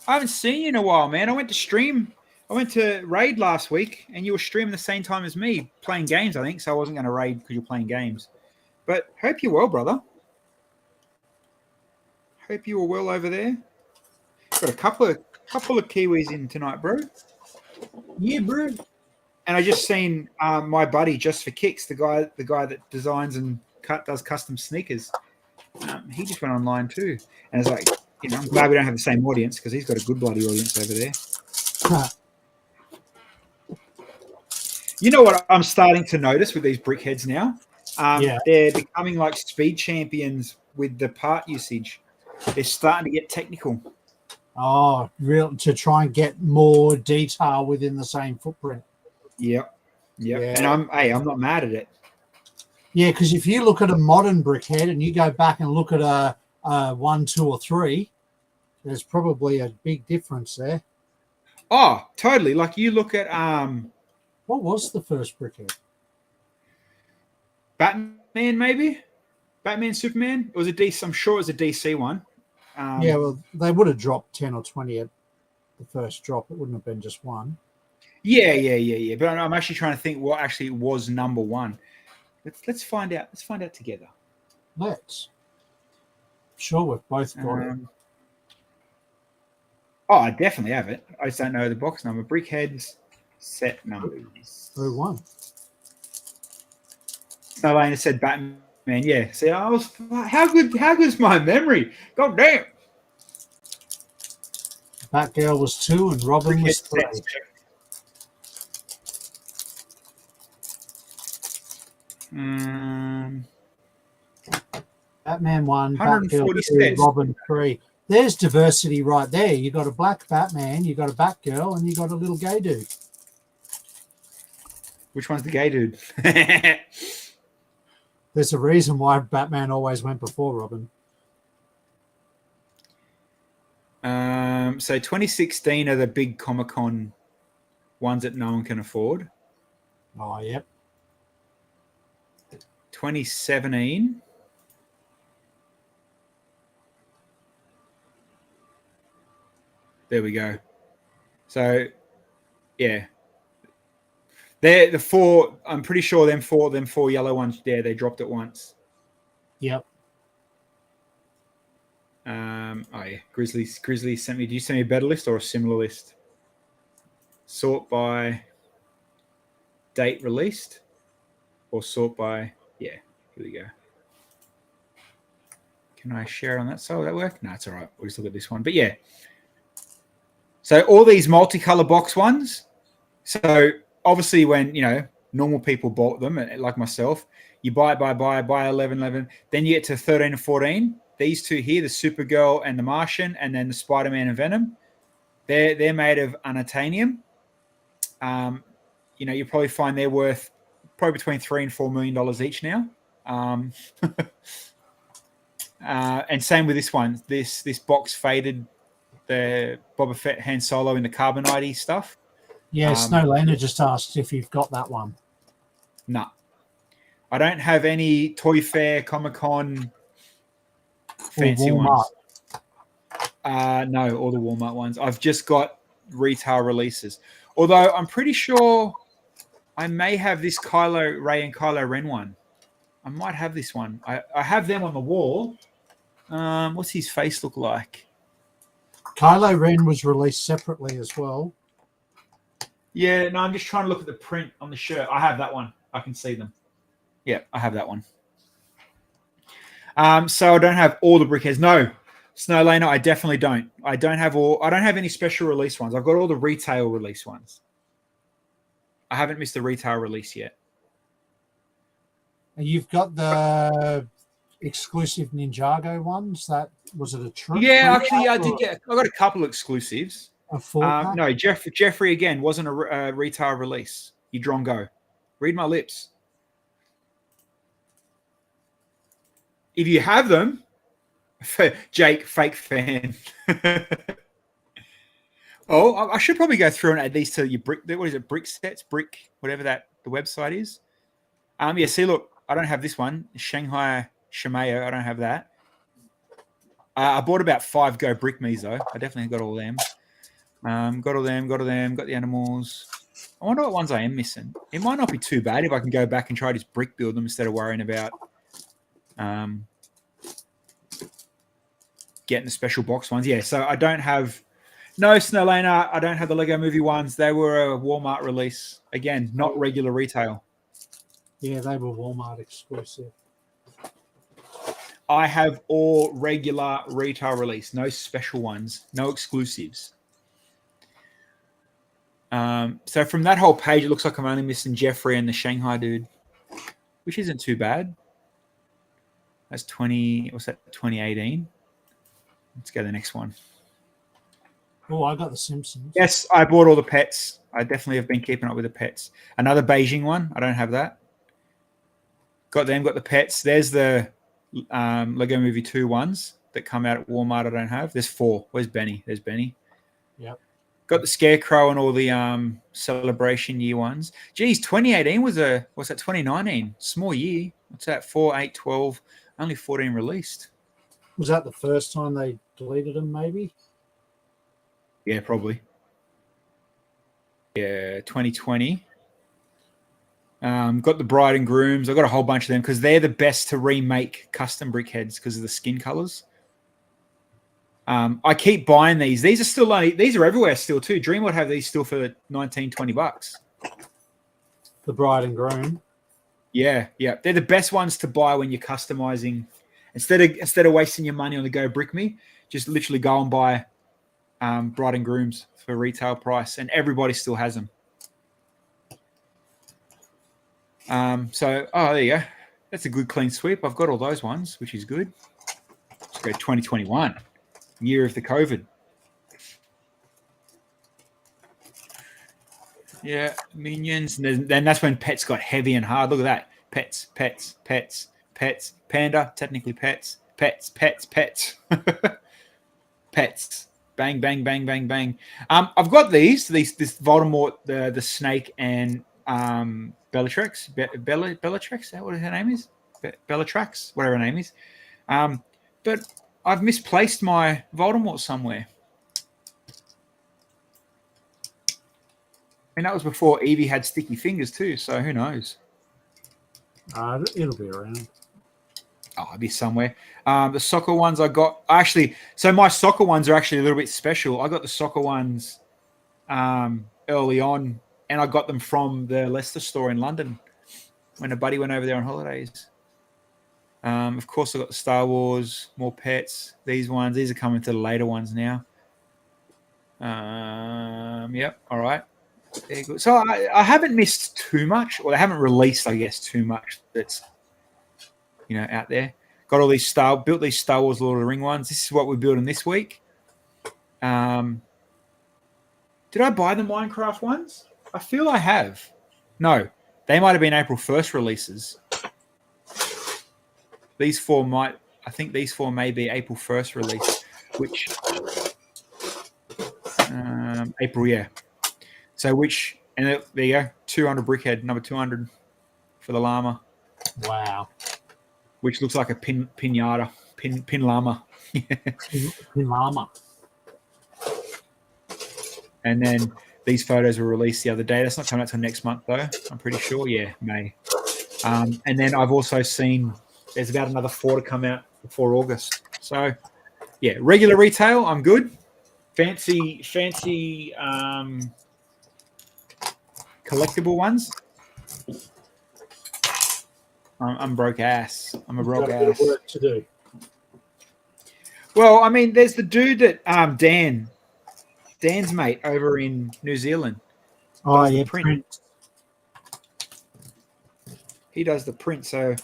A: I haven't seen you in a while, man. I went to raid last week, and you were streaming the same time as me, playing games, I think, so I wasn't going to raid because you're playing games. But hope you're well, brother. Hope you were well over there. Got a couple of Kiwis in tonight, bro.
B: Yeah, bro.
A: And I just seen my buddy Just for Kicks, the guy that designs and does custom sneakers. He just went online too, and it's like, you know, I'm glad we don't have the same audience because he's got a good bloody audience over there. You know what I'm starting to notice with these brickheads now? They're becoming like speed champions with the part usage. They're starting to get technical.
B: Oh, real to try and get more detail within the same footprint.
A: Yep.
B: Yeah.
A: And I'm not mad at it.
B: Yeah, because if you look at a modern brickhead and you go back and look at a 1, 2, or 3, there's probably a big difference there.
A: Oh, totally. Like you look at
B: what was the first brickhead?
A: Batman, maybe? Batman, Superman? It was a DC. I'm sure it was a DC one.
B: Yeah, well, they would have dropped 10 or 20 at the first drop. It wouldn't have been just one.
A: Yeah. But I'm actually trying to think what actually was number 1. Let's find out. Let's find out together.
B: Let's. Sure, we've both got it.
A: Oh, I definitely have it. I just don't know the box number. Brickheads, set numbers.
B: 01.
A: No, Lane said Batman. Yeah. See, I was how good's my memory? God damn.
B: Batgirl was 2 and Robin was 3. Batman 1, Batgirl 2, Robin 3. There's diversity right there. You got a black Batman, you got a Batgirl, and you got a little gay dude.
A: Which one's the gay dude?
B: There's a reason why Batman always went before Robin.
A: So 2016 are the big Comic-Con ones that no one can afford.
B: Oh, yep.
A: 2017. There we go. So, yeah. They're the 4. I'm pretty sure them four yellow ones there, they dropped it once.
B: Yep.
A: Oh yeah. Grizzly sent me. Do you send me a better list or a similar list? Sort by date released or sort by here we go. Can I share on that side? Will that work? No, it's all right. We'll just look at this one. But yeah. So all these multicolor box ones. So obviously when, you know, normal people bought them, like myself, you buy 11. Then you get to 13 and 14. These 2 here, the Supergirl and the Martian, and then the Spider-Man and Venom, they're made of unobtainium. You know, you probably find they're worth probably between $3 and $4 million each now. And same with this one. This box faded the Boba Fett Han Solo in the carbonite stuff.
B: Yeah, Snowlander just asked if you've got that one.
A: No. I don't have any Toy Fair, Comic-Con fancy ones. No, all the Walmart ones. I've just got retail releases. Although I'm pretty sure I may have this Kylo Ray and Kylo Ren one. I might have this one. I have them on the wall. What's his face look like?
B: Kylo Ren was released separately as well.
A: Yeah, no, I'm just trying to look at the print on the shirt. I have that one. I can see them. Yeah, I have that one. So I don't have all the brickheads. No, Snowlaner, I definitely don't. I don't have any special release ones. I've got all the retail release ones. I haven't missed the retail release yet.
B: And you've got the exclusive Ninjago ones. That was it a trip?
A: Yeah, actually, I did get. I got a couple exclusives.
B: a 4-pack.
A: No, Jeffrey again wasn't a retail release. You drongo. Read my lips. If you have them, Jake, fake fan. Oh, I should probably go through and add these to your brick. What is it? Brick sets, brick, whatever that the website is. Yeah. See, look, I don't have this one. Shanghai Shimeo. I don't have that. I bought about 5 Go Brick Me's though. I definitely got all them. Got all them. Got the animals. I wonder what ones I am missing. It might not be too bad if I can go back and try to just brick build them instead of worrying about getting the special box ones. Yeah, so I don't have no Snowlana. I don't have the Lego Movie ones. They were a Walmart release. Again, not regular retail.
B: Yeah, they were Walmart exclusive.
A: I have all regular retail release. No special ones. No exclusives. So from that whole page, it looks like I'm only missing Jeffrey and the Shanghai dude, which isn't too bad. That's 2018. Let's go to the next one.
B: Oh, I got the Simpsons.
A: Yes, I bought all the pets. I definitely have been keeping up with the pets. Another Beijing one. I don't have that. Got them, got the pets. There's the Lego Movie 2 ones that come out at Walmart I don't have. There's 4. Where's Benny? There's Benny.
B: Yep.
A: Got the Scarecrow and all the celebration year ones. Geez, 2018 was what's that, 2019? Small year. What's that, 4, 8, 12, only 14 released.
B: Was that the first time they deleted them, maybe?
A: Yeah, probably. Yeah, 2020. Got the bride and grooms. I've got a whole bunch of them because they're the best to remake custom brick heads because of the skin colors. I keep buying these. These are everywhere still too. Dream would have these still for $19-20.
B: The bride and groom.
A: Yeah. They're the best ones to buy when you're customizing. Instead of wasting your money on the Go Brick Me, just literally go and buy bride and grooms for retail price, and everybody still has them. There you go. That's a good clean sweep. I've got all those ones, which is good. Let's go 2021, year of the COVID. Yeah, Minions. And then that's when pets got heavy and hard. Look at that. Pets. Panda, technically pets. Pets. Pets. Bang, bang, bang, bang, bang. I've got this Voldemort, the snake, and Bellatrix. Bellatrix, is that what her name is? Bellatrix, whatever her name is. But I've misplaced my Voldemort somewhere. And that was before Evie had sticky fingers too, so who knows?
B: It'll be around.
A: Oh, it'll be somewhere. The soccer ones I got so my soccer ones are actually a little bit special. I got the soccer ones early on, and I got them from the Leicester store in London when a buddy went over there on holidays. Of course, I got the Star Wars, more pets. These are coming to the later ones now. Yep. All right. Very good. So I haven't missed too much, or they haven't released, I guess, too much that's out there. Got all these built these Star Wars Lord of the Ring ones. This is what we're building this week. Did I buy the Minecraft ones? I feel I have. No, they might have been April 1st releases. These 4 may be April 1st release, which April, yeah. So there you go, 200 brickhead, number 200 for the llama.
B: Wow.
A: Which looks like a pinata, pin llama.
B: Pin llama.
A: And then these photos were released the other day. That's not coming out till next month though. I'm pretty sure. Yeah, May. And then I've also seen there's about another 4 to come out before August. So yeah, regular retail, I'm good. Fancy collectible ones. I'm broke ass. I'm a broke ass.
B: Work to do.
A: Well, I mean, there's the dude that Dan's mate over in New Zealand.
B: Oh yeah, print.
A: He does the print. So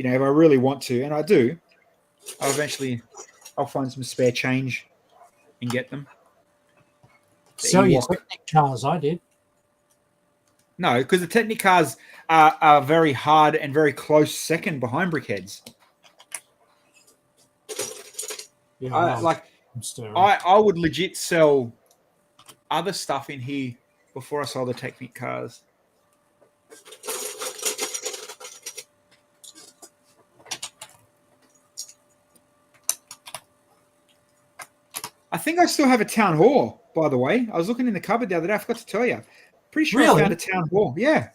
A: if I really want to, and I do, I'll find some spare change and get them.
B: Sell your
A: Ewok.
B: Technic cars, I did.
A: No, because the Technic cars are very hard and very close second behind Brickheads.
B: Yeah, I'm stirring.
A: I would legit sell other stuff in here before I sold the Technic cars. I think I still have a Town Hall, by the way. I was looking in the cupboard the other day. I forgot to tell you. Pretty sure
B: Really?
A: I found a Town Hall. Yeah.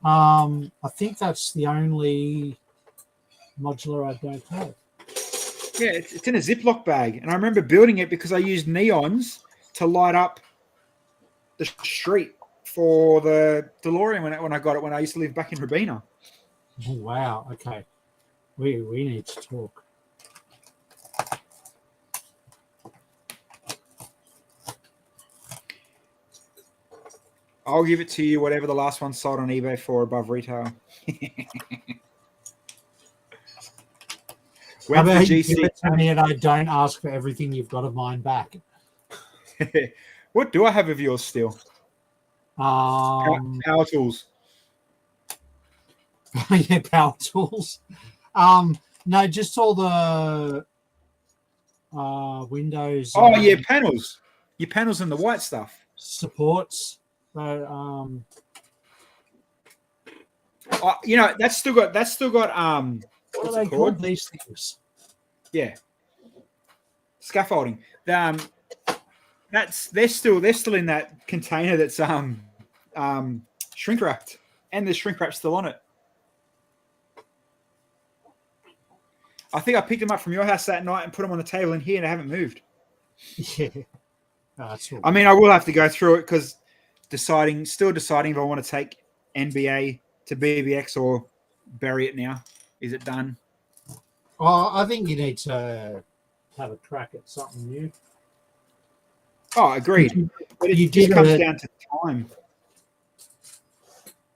B: I think that's the only modular I don't have.
A: Yeah, it's in a Ziploc bag. And I remember building it because I used neons to light up the street for the DeLorean when I got it when I used to live back in Rabina.
B: Oh, wow. Okay. We need to talk.
A: I'll give it to you, whatever the last one sold on eBay for above retail.
B: How
A: When's the
B: about you
A: GC?
B: give it to me and I don't ask for everything you've got of mine back?
A: What do I have of yours still? Power tools.
B: Yeah, power tools. No, just all the Windows.
A: Oh, yeah, panels. Your panels and the white stuff.
B: Supports.
A: That's still got
B: what are they called? These things.
A: Yeah. Scaffolding. They're still in that container that's shrink wrapped, and there's shrink wrap still on it. I think I picked them up from your house that night and put them on the table in here, and I haven't moved.
B: Yeah. That's
A: I mean, I will have to go through it because still deciding if I want to take NBA to BBX or bury it now. Is it done?
B: Well, I think you need to have a crack at something new.
A: Oh, agreed. But it
B: You
A: just
B: did
A: comes
B: it.
A: down to time.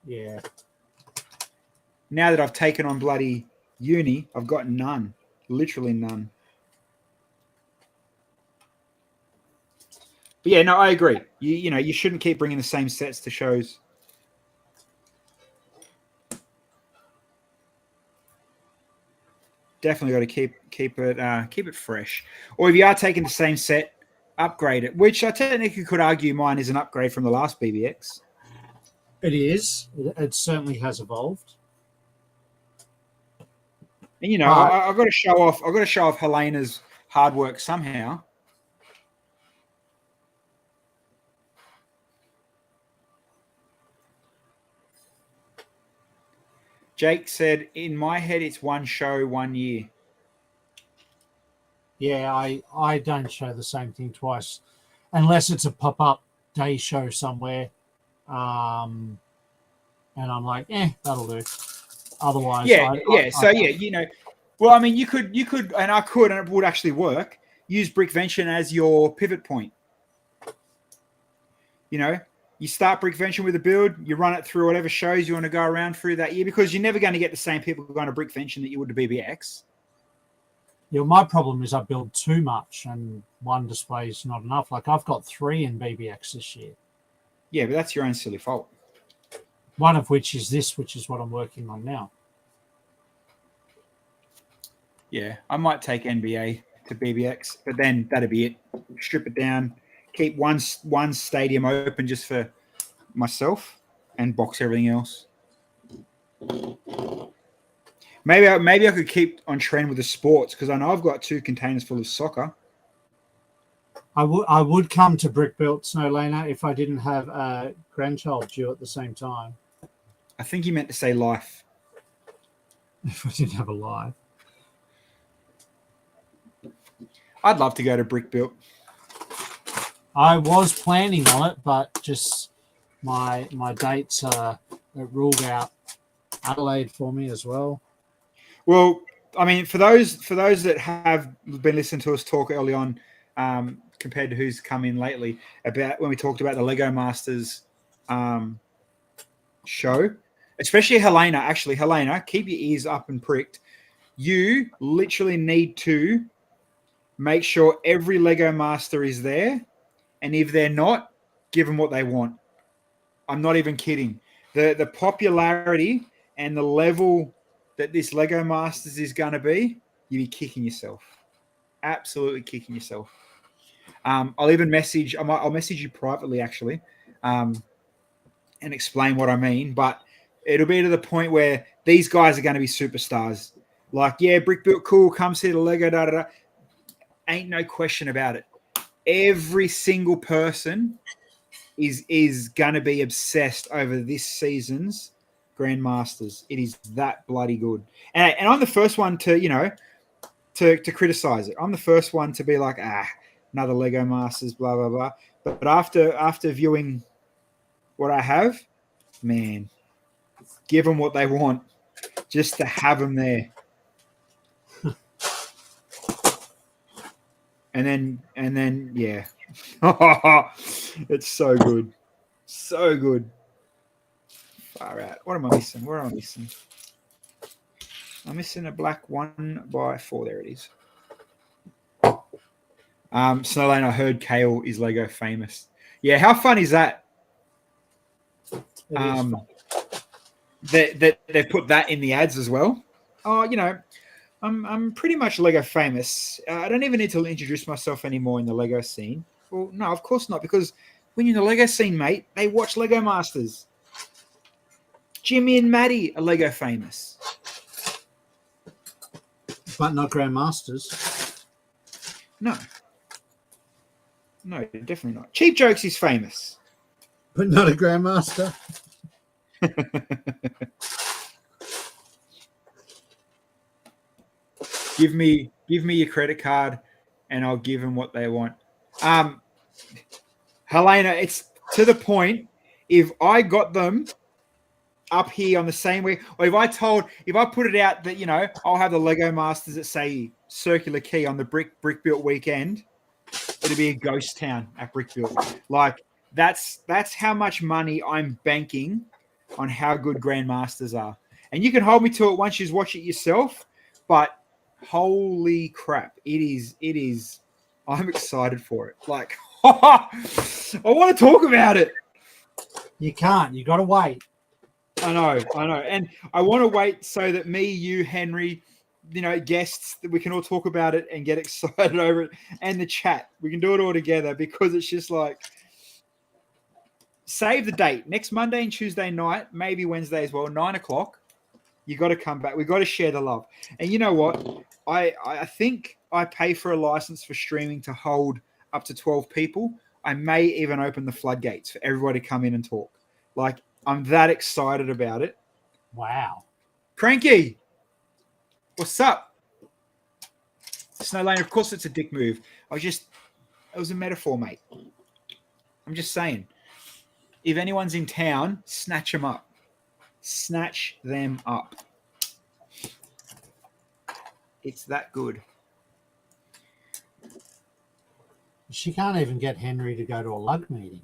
B: Yeah.
A: Now that I've taken on bloody uni, I've got none. Literally none. But yeah, no, I agree. You shouldn't keep bringing the same sets to shows. Definitely got to keep it fresh. Or if you are taking the same set, upgrade it. Which I technically could argue mine is an upgrade from the last BBX.
B: It is. It certainly has evolved.
A: And I've got to show off. I've got to show off Helena's hard work somehow. Jake said, "In my head, it's one show, 1 year."
B: Yeah, I don't show the same thing twice, unless it's a pop-up day show somewhere. And I'm like, that'll do. Otherwise, well, I mean, you could, and I could, and it would actually work. Use Brickvention as your pivot point. You start Brickvention with a build, you run it through whatever shows you want to go around through that year, because you're never going to get the same people going to Brickvention that you would to BBX. Yeah, my problem is I build too much, and one display is not enough. Like I've got 3 in BBX this year.
A: Yeah, but that's your own silly fault.
B: One of which is this, which is what I'm working on now.
A: Yeah, I might take NBA to BBX, but then that'd be it. Strip it down, keep one stadium open just for myself, and box everything else. Maybe I could keep on trend with the sports, because I know I've got 2 containers full of soccer.
B: I would come to Brick Built Snowlaner if I didn't have a grandchild due at the same time.
A: I think you meant to say life.
B: If I didn't have a life.
A: I'd love to go to Brick Built.
B: I was planning on it, but just my dates ruled out Adelaide for me as well.
A: Well, I mean, for those that have been listening to us talk early on, compared to who's come in lately, about when we talked about the Lego Masters show, especially Helena. Actually, Helena, keep your ears up and pricked. You literally need to make sure every Lego master is there. And if they're not, give them what they want. I'm not even kidding. The popularity and the level that this Lego Masters is going to be, you'll be kicking yourself. Absolutely kicking yourself. I'll even message. I'll message you privately, actually, and explain what I mean. But it'll be to the point where these guys are going to be superstars. Like, yeah, Brick Built Cool, come see the Lego, da da da. Ain't no question about it. Every single person is gonna be obsessed over this season's Grandmasters. It is that bloody good. And I'm the first one to, to criticize it. I'm the first one to be like, another Lego Masters, blah blah blah. But after viewing what I have, man, give them what they want, just to have them there. And then yeah. It's so good. So good. Far out. What am I missing? Where am I missing? I'm missing a black 1x4. There it is. Snowlane, I heard Kale is Lego famous. Yeah, how fun is that? They've put that in the ads as well. Oh, I'm pretty much Lego famous. I don't even need to introduce myself anymore in the Lego scene. Well, no, of course not, because when you're in the Lego scene, mate, they watch Lego Masters. Jimmy and Maddie are Lego famous.
B: But not Grandmasters.
A: No, definitely not. Cheap Jokes is famous.
B: But not a Grandmaster.
A: Give me your credit card and I'll give them what they want. Helena, it's to the point, if I got them up here on the same week, or if I put it out that, I'll have the Lego Masters at, say, Circular Quay on the Brick Built weekend, it'll be a ghost town at Brick Built. Like, that's how much money I'm banking on how good Grandmasters are. And you can hold me to it once you watch it yourself, but holy crap, it is I'm excited for it. Like, I want to talk about it.
B: You can't. You got to wait.
A: I know. And I want to wait so that me, you, Henry, guests, that we can all talk about it and get excited over it, and the chat. We can do it all together, because it's just like, save the date. Next Monday and Tuesday night, maybe Wednesday as well, 9:00. You got to come back. We got to share the love. And you know what? I think I pay for a license for streaming to hold up to 12 people. I may even open the floodgates for everybody to come in and talk. Like, I'm that excited about it.
B: Wow.
A: Cranky, what's up? Snowlane, of course it's a dick move. It was a metaphor, mate. I'm just saying. If anyone's in town, snatch them up. Snatch them up. It's that good.
B: She can't even get Henry to go to a lug meeting.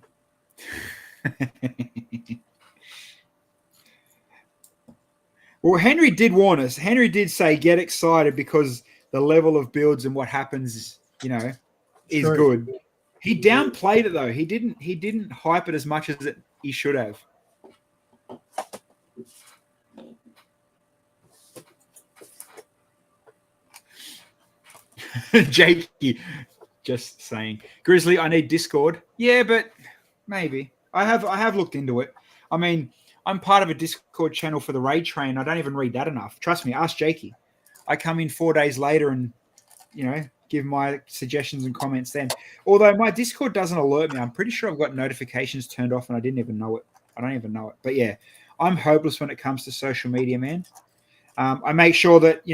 A: Well, Henry did warn us. Henry did say, get excited, because the level of builds and what happens, is
B: True.
A: good. He downplayed it though. He didn't hype it as much as he should have. Jakey, just saying. Grizzly, I need Discord. Yeah, but maybe. I have looked into it. I mean, I'm part of a Discord channel for the Raid Train. I don't even read that enough. Trust me, ask Jakey. I come in 4 days later and, give my suggestions and comments then. Although my Discord doesn't alert me. I'm pretty sure I've got notifications turned off and I didn't even know it. I don't even know it. But yeah, I'm hopeless when it comes to social media, man. I make sure that,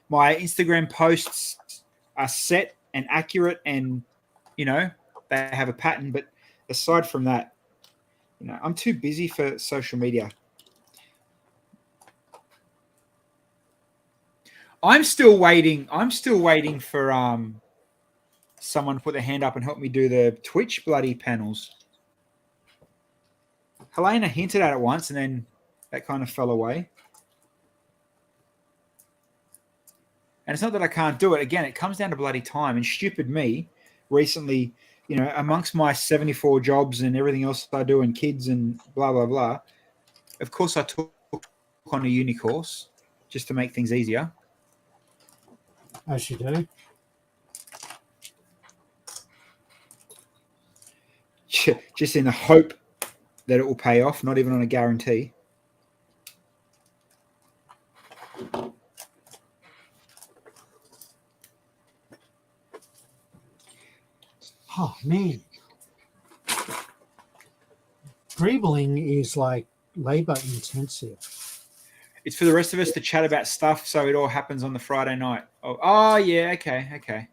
A: my Instagram posts are set and accurate and, they have a pattern. But aside from that, I'm too busy for social media. I'm still waiting for someone to put their hand up and help me do the Twitch bloody panels. Helena hinted at it once and then That kind of fell away. And it's not that I can't do it. Again, it comes down to bloody time. And stupid me recently, you know, amongst my 74 jobs and everything else I do and kids and blah, blah, blah, of course I took on a uni course just to make things easier.
B: As you do.
A: Just in the hope that it will pay off, not even on a guarantee.
B: Oh, man. Dribbling is like labor intensive.
A: It's for the rest of us to chat about stuff, so it all happens on the Friday night. Oh yeah, okay.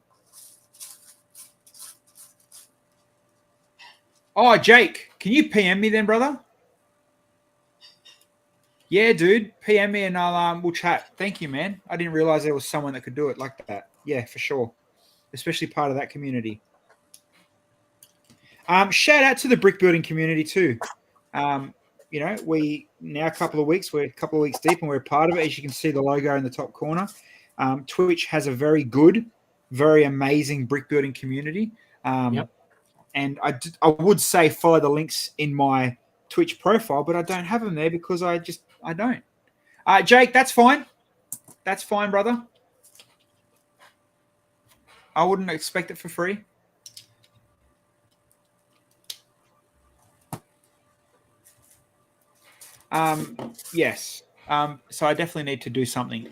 A: Oh, Jake, can you PM me then, brother? Yeah, dude, PM me and we'll chat. Thank you, man. I didn't realize there was someone that could do it like that. Yeah, for sure. Especially part of that community. Shout out to the brick building community too. You know, we're a couple of weeks deep and we're a part of it. As you can see the logo in the top corner. Twitch has a very good, very amazing brick building community.
B: Yep.
A: And I would say follow the links in my Twitch profile, but I don't have them there because I don't. Jake, that's fine. That's fine, brother. I wouldn't expect it for free. Yes. So I definitely need to do something.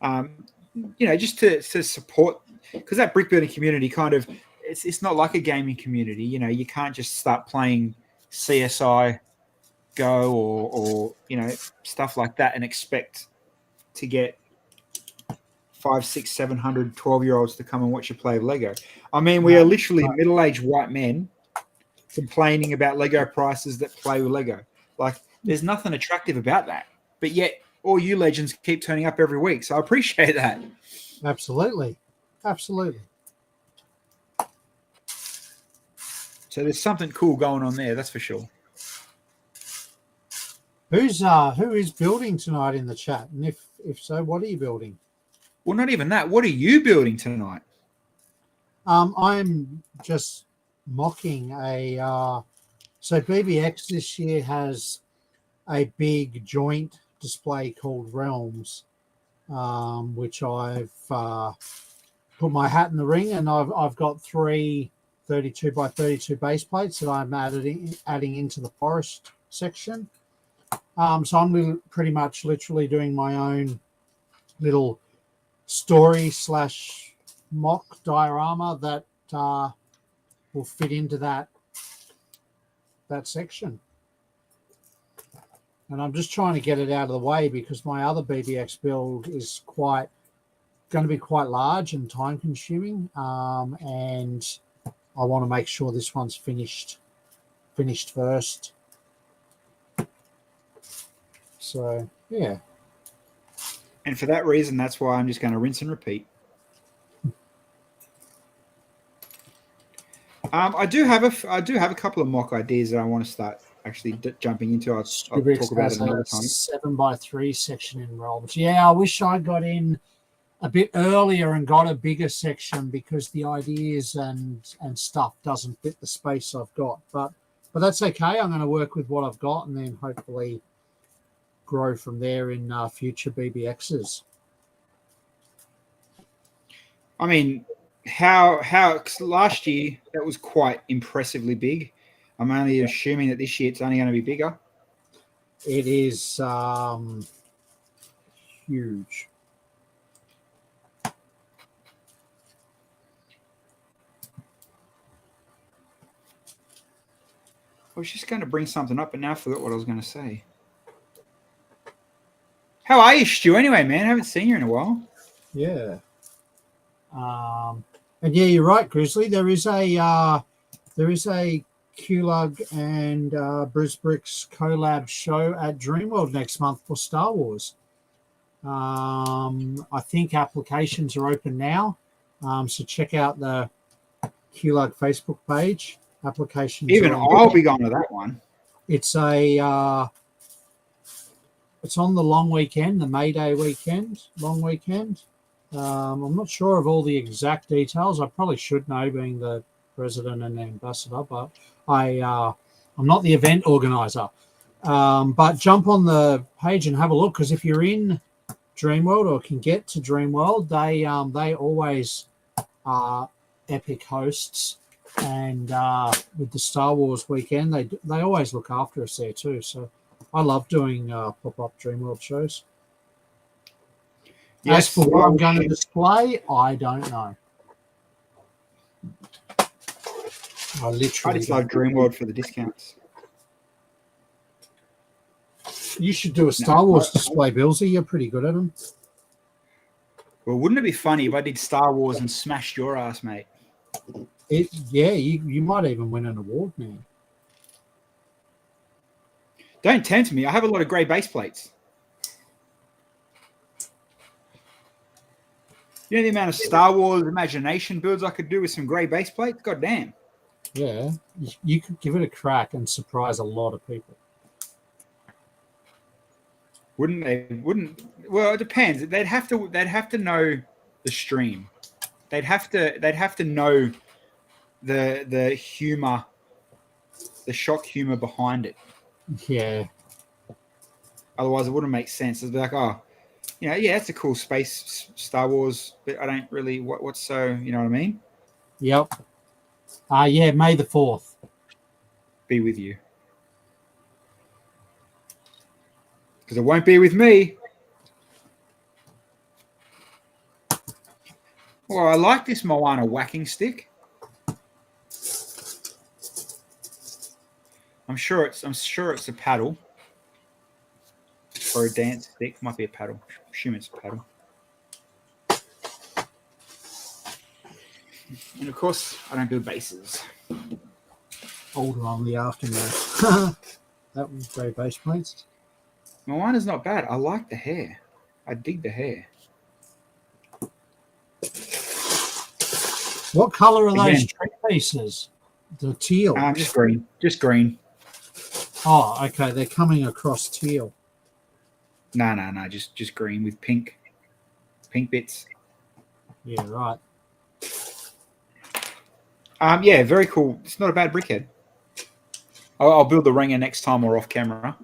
A: You know, just to support, because that brick building community kind of, it's not like a gaming community. You know, you can't just start playing CSI Go or you know, stuff like that and expect to get 500, 600, 700 12-year-olds to come and watch you play Lego. I mean, we are literally middle-aged white men complaining about Lego prices that play with Lego. Like, there's nothing attractive about that. But yet, all you legends keep turning up every week. So I appreciate that.
B: Absolutely.
A: So there's something cool going on there, that's for sure.
B: Who is building tonight in the chat? And if so, what are you building?
A: Well, not even that. What are you building tonight?
B: I'm just mocking so BBX this year has a big joint display called Realms, which I've put my hat in the ring, and I've got 3 32 by 32 base plates that I'm adding into the forest section. So I'm pretty much literally doing my own little story / mock diorama that will fit into that section. And I'm just trying to get it out of the way because my other BBX build is going to be quite large and time consuming. And I want to make sure this one's finished first. So, yeah.
A: And for that reason, that's why I'm just going to rinse and repeat. I do have a couple of mock ideas that I want to start actually jumping into. I'll talk about it another time.
B: 7x3 section in Realms. Yeah, I wish I got in a bit earlier and got a bigger section because the ideas and stuff doesn't fit the space I've got. But that's okay. I'm going to work with what I've got and then hopefully grow from there in future BBXs.
A: I mean, how last year that was quite impressively big. I'm only assuming that this year it's only going to be bigger.
B: It is huge.
A: I was just going to bring something up, but now I forgot what I was going to say. How are you, Stu? Anyway, man, I haven't seen you in a while.
B: Yeah. And yeah, you're right, Grizzly. There is a Q-Lug and Bruce Bricks collab show at Dreamworld next month for Star Wars. I think applications are open now. So check out the Q-Lug Facebook page. Applications.
A: Even I'll be going to that one.
B: It's a It's on the long weekend, the May Day weekend, long weekend. I'm not sure of all the exact details. I probably should know, being the president and ambassador, but I'm not the event organizer. But jump on the page and have a look, because if you're in Dreamworld or can get to Dreamworld, they always are epic hosts, and with the Star Wars weekend, they always look after us there too. So I love doing pop-up Dreamworld shows. As for what I'm going to display, I don't know. I
A: just love Dreamworld for the discounts.
B: You should do a Star Wars display, Bilsy. You're pretty good at them.
A: Well, wouldn't it be funny if I did Star Wars and smashed your ass, mate?
B: You might even win an award, man.
A: Don't tempt me. I have a lot of grey base plates. You know the amount of Star Wars imagination builds I could do with some grey base plates? God damn.
B: Yeah, you could give it a crack and surprise a lot of people.
A: Wouldn't they? Well, it depends. They'd have to know the stream. They'd have to know the humor, the shock humor behind it.
B: Yeah.
A: Otherwise, it wouldn't make sense. It'd be like, oh, yeah, it's a cool space Star Wars, but I don't really what's so, you know what I mean?
B: Yep. Yeah, May the 4th.
A: Be with you. Because it won't be with me. Well, I like this Moana whacking stick. I'm sure it's a paddle. Or a dance stick. Might be a paddle. I assume it's a paddle. And of course, I don't build bases.
B: Older on the aftermath. That was grey base plates.
A: Moana's not bad. I like the hair. I dig the hair.
B: What colour are those tree pieces? The teal.
A: Just green. Just green.
B: Oh, okay. They're coming across teal.
A: No. Just green with pink bits.
B: Yeah, right.
A: Yeah, very cool. It's not a bad brickhead. I'll build the ringer next time or off camera.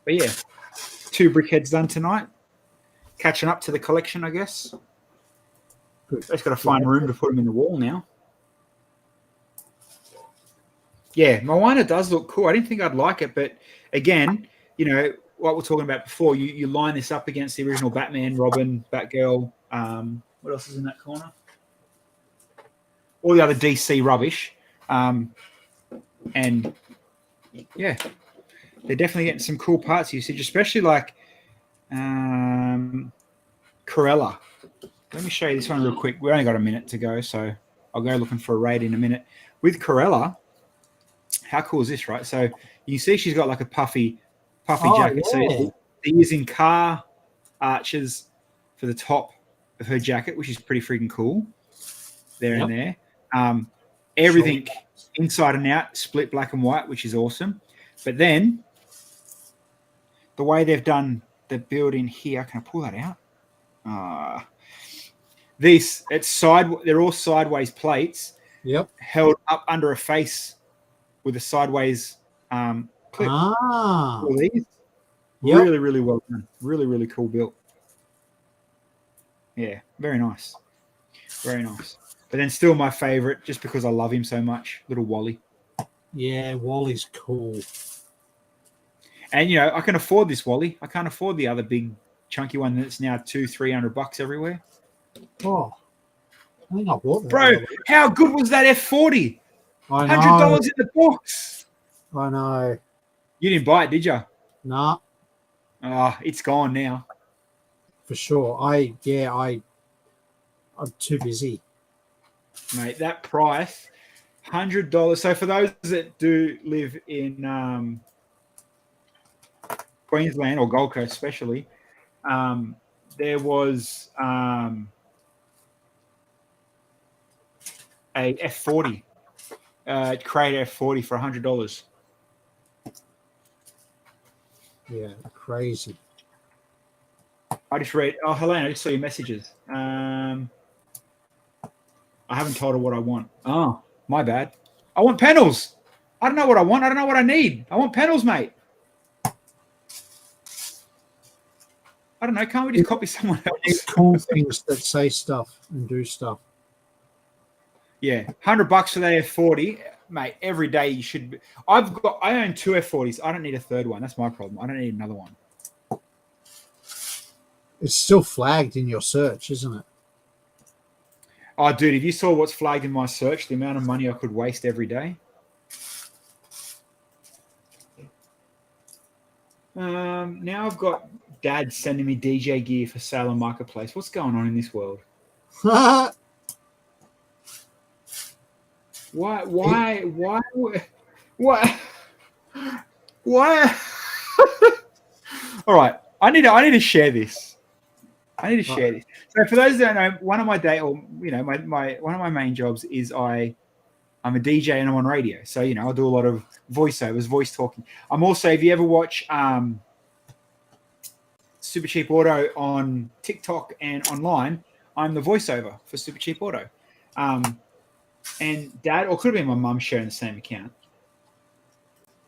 A: But yeah, 2 brickheads done tonight. Catching up to the collection, I guess.
B: Good.
A: Just got to find room to put them in the wall now. Yeah, Moana does look cool. I didn't think I'd like it, but again, you know, what we're talking about before, you line this up against the original Batman, Robin, Batgirl. What else is in that corner? All the other DC rubbish. And yeah, they're definitely getting some cool parts usage, especially like Cruella. Let me show you this one real quick. We only got a minute to go, so I'll go looking for a raid in a minute. With Cruella, how cool is this, right? So you can see she's got like a puffy jacket.
B: Yeah.
A: So they're using car arches for the top of her jacket, which is pretty freaking cool. There and there. Everything inside and out, split black and white, which is awesome. But then the way they've done the build in here, can I pull that out? They're all sideways plates.
B: Yep.
A: Held up under a face with a sideways clip. All these. Yep. Really, really well done. Really, really cool build. Yeah, very nice. Very nice. But then still my favorite, just because I love him so much, little Wally.
B: Yeah, Wally's cool.
A: And, you know, I can afford this Wally. I can't afford the other big chunky one that's now $200-$300 everywhere.
B: Oh, I think I bought that.
A: Bro, how good was that F40?
B: I know.
A: $100 in the box.
B: I know.
A: You didn't buy it, did you?
B: Nah.
A: It's gone now.
B: For sure. I'm too busy.
A: Mate, that price, $100. So for those that do live in Queensland or Gold Coast especially, there was a F40, Creator F40 for $100.
B: Yeah, crazy.
A: I just read. Oh, Helene, I just saw your messages. I haven't told her what I want. Oh, my bad. I want panels. I don't know what I want. I don't know what I need. I want panels, mate. I don't know. Can't we just copy someone else?
B: Cool things that say stuff and do stuff.
A: Yeah, $100 for the F40, mate. Every day you should. I own two F40s. I don't need a third one. That's my problem. I don't need another one.
B: It's still flagged in your search, isn't it?
A: Oh, dude, if you saw what's flagged in my search, the amount of money I could waste every day. Now I've got Dad sending me DJ gear for sale on Marketplace. What's going on in this world? Why? All right, I need to share this. So for those that don't know, one of my one of my main jobs is I'm a DJ and I'm on radio. So I do a lot of voiceovers, voice talking. I'm also, if you ever watch Super Cheap Auto on TikTok and online, I'm the voiceover for Super Cheap Auto. And Dad, or could have been my mum sharing the same account,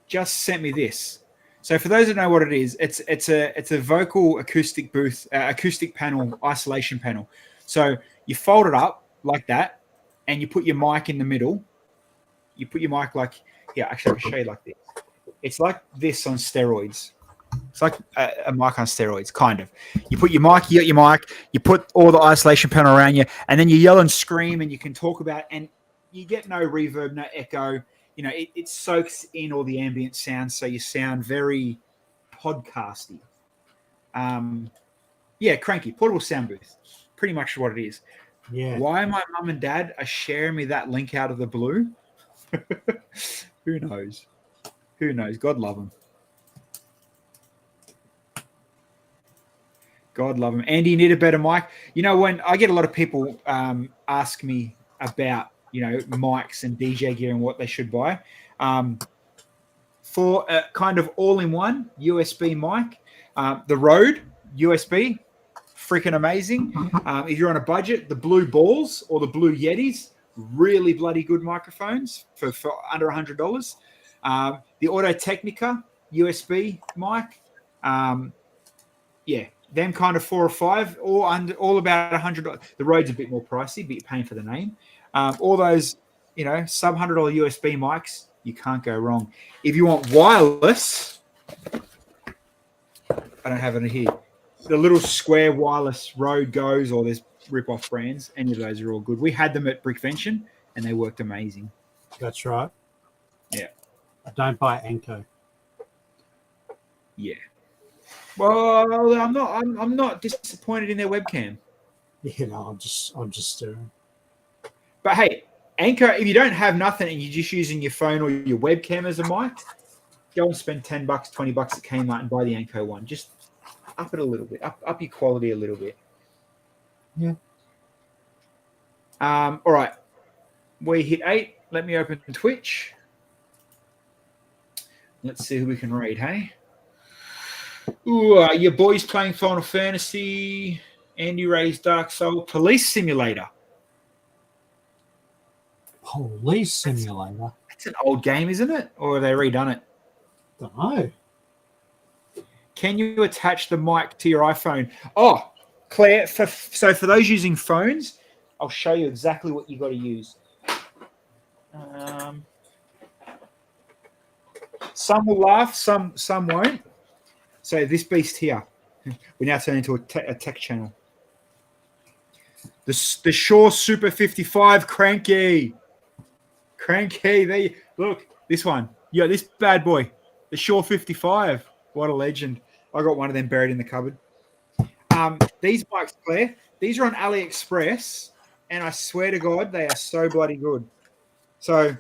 A: just sent me this. So for those that know what it is, it's a vocal acoustic booth, acoustic panel, isolation panel. So you fold it up like that, and you put your mic in the middle. You put your mic like here. Actually, I can show you like this. It's like this on steroids. It's like a mic on steroids, kind of. You put your mic, you got your mic, you put all the isolation panel around you, and then you yell and scream, and you can talk about, and you get no reverb, no echo. It soaks in all the ambient sounds, so you sound very podcasty. Cranky, portable sound booth. Pretty much what it is.
B: Yeah.
A: Why my mum and dad are sharing me that link out of the blue? Who knows? Who knows? God love them. God love them. Andy, you need a better mic. When I get a lot of people ask me about mics and DJ gear and what they should buy. For a kind of all-in-one USB mic, the Rode USB, freaking amazing. If you're on a budget, the Blue Balls or the Blue Yetis, really bloody good microphones for under $100. The Audio Technica USB mic, them kind of 4 or 5, all about $100. The Rode's a bit more pricey, but you're paying for the name. All those, sub $100 USB mics, you can't go wrong. If you want wireless, I don't have it here. The little square wireless Rode Goes, or there's rip-off brands. Any of those are all good. We had them at Brickvention, and they worked amazing.
B: That's right.
A: Yeah.
B: Don't buy Anko.
A: Yeah. Well, I'm not disappointed in their webcam.
B: Yeah, no, I'm just staring.
A: But hey, Anchor, if you don't have nothing and you're just using your phone or your webcam as a mic, go and spend $10, $20 at Kmart and buy the Anchor one. Just up it a little bit, up your quality a little bit.
B: Yeah.
A: All right. We hit 8. Let me open Twitch. Let's see who we can read, hey? Ooh, your boys playing Final Fantasy, Andy Ray's Dark Soul, Police Simulator.
B: Police Simulator?
A: That's an old game, isn't it? Or have they redone it?
B: Don't know.
A: Can you attach the mic to your iPhone? Oh, Claire, so for those using phones, I'll show you exactly what you got to use. Some will laugh, some won't. So this beast here, we now turn into a tech channel. The Shaw Super 55 Cranky. There look, this one. Yeah, this bad boy. The Shaw 55. What a legend. I got one of them buried in the cupboard. These bikes, Claire, these are on AliExpress, and I swear to God, they are so bloody good. So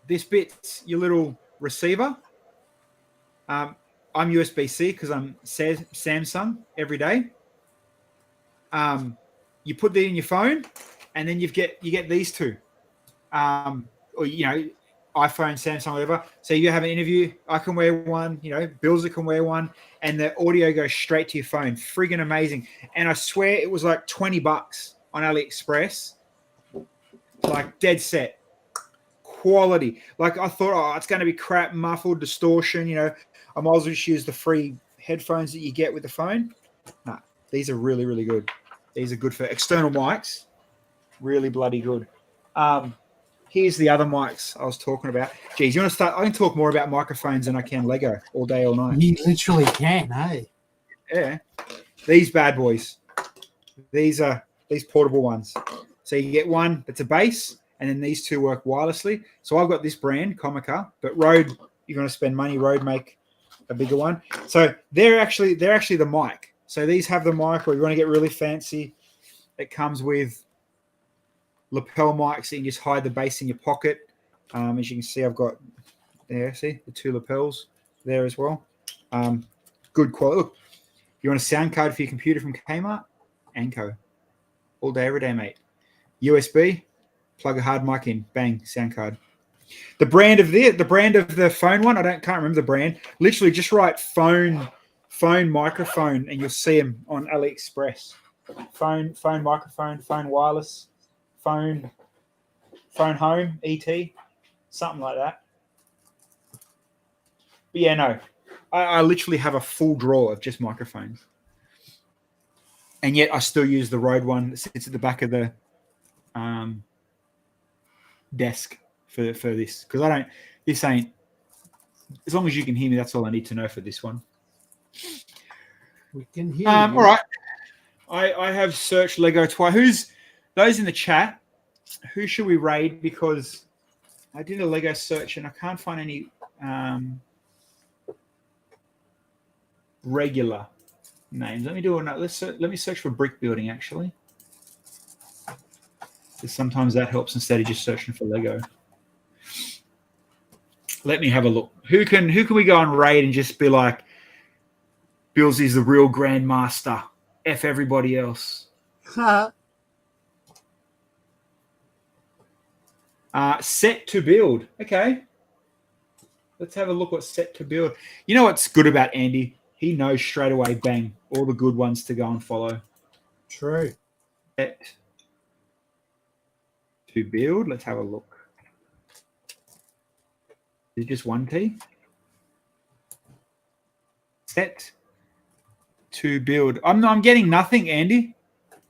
A: this bit's your little receiver. I'm USB-C because I'm Samsung every day. You put that in your phone, and then you get these two. Or iPhone, Samsung, whatever. So you have an interview, I can wear one, Bilsy can wear one, and the audio goes straight to your phone. Friggin' amazing. And I swear it was like $20 on AliExpress. Like dead set. Quality. Like I thought, it's going to be crap, muffled, distortion, I might as well just use the free headphones that you get with the phone. Nah, these are really, really good. These are good for external mics. Really bloody good. Here's the other mics I was talking about. Geez, you want to start? I can talk more about microphones than I can Lego all day, all night.
B: You literally can, hey?
A: Yeah. These bad boys. These are these portable ones. So you get one that's a base, and then these two work wirelessly. So I've got this brand, Comica, but Rode, you're going to spend money. Rode make a bigger one. So they're actually the mic. So these have the mic, or you want to get really fancy. It comes with lapel mics, so you can just hide the bass in your pocket. As you can see, I've got there. See the two lapels there as well. Good quality. Look, you want a sound card for your computer from Kmart? Anko, all day, every day, mate. USB, plug a hard mic in, bang, sound card. The brand of the phone one, can't remember the brand. Literally, just write phone microphone, and you'll see them on AliExpress. Phone microphone, phone wireless. Phone home, ET, something like that. But yeah, no, I literally have a full drawer of just microphones, and yet I still use the Rode one that sits at the back of the desk for this, because this ain't, as long as you can hear me, that's all I need to know for this one.
B: We can hear you.
A: All right, I have searched Lego twice. Who's those in the chat? Who should we raid? Because I did a Lego search and I can't find any regular names. Let me do another. Let me search for brick building actually, because sometimes that helps instead of just searching for Lego. Let me have a look. Who can we go and raid and just be like, Bilsy's the real grandmaster. F everybody else. Set to build. Okay. Let's have a look what's set to build. You know what's good about Andy? He knows straight away, bang, all the good ones to go and follow.
B: True.
A: Set to build. Let's have a look. Is it just one T? Set to build. I'm getting nothing, Andy.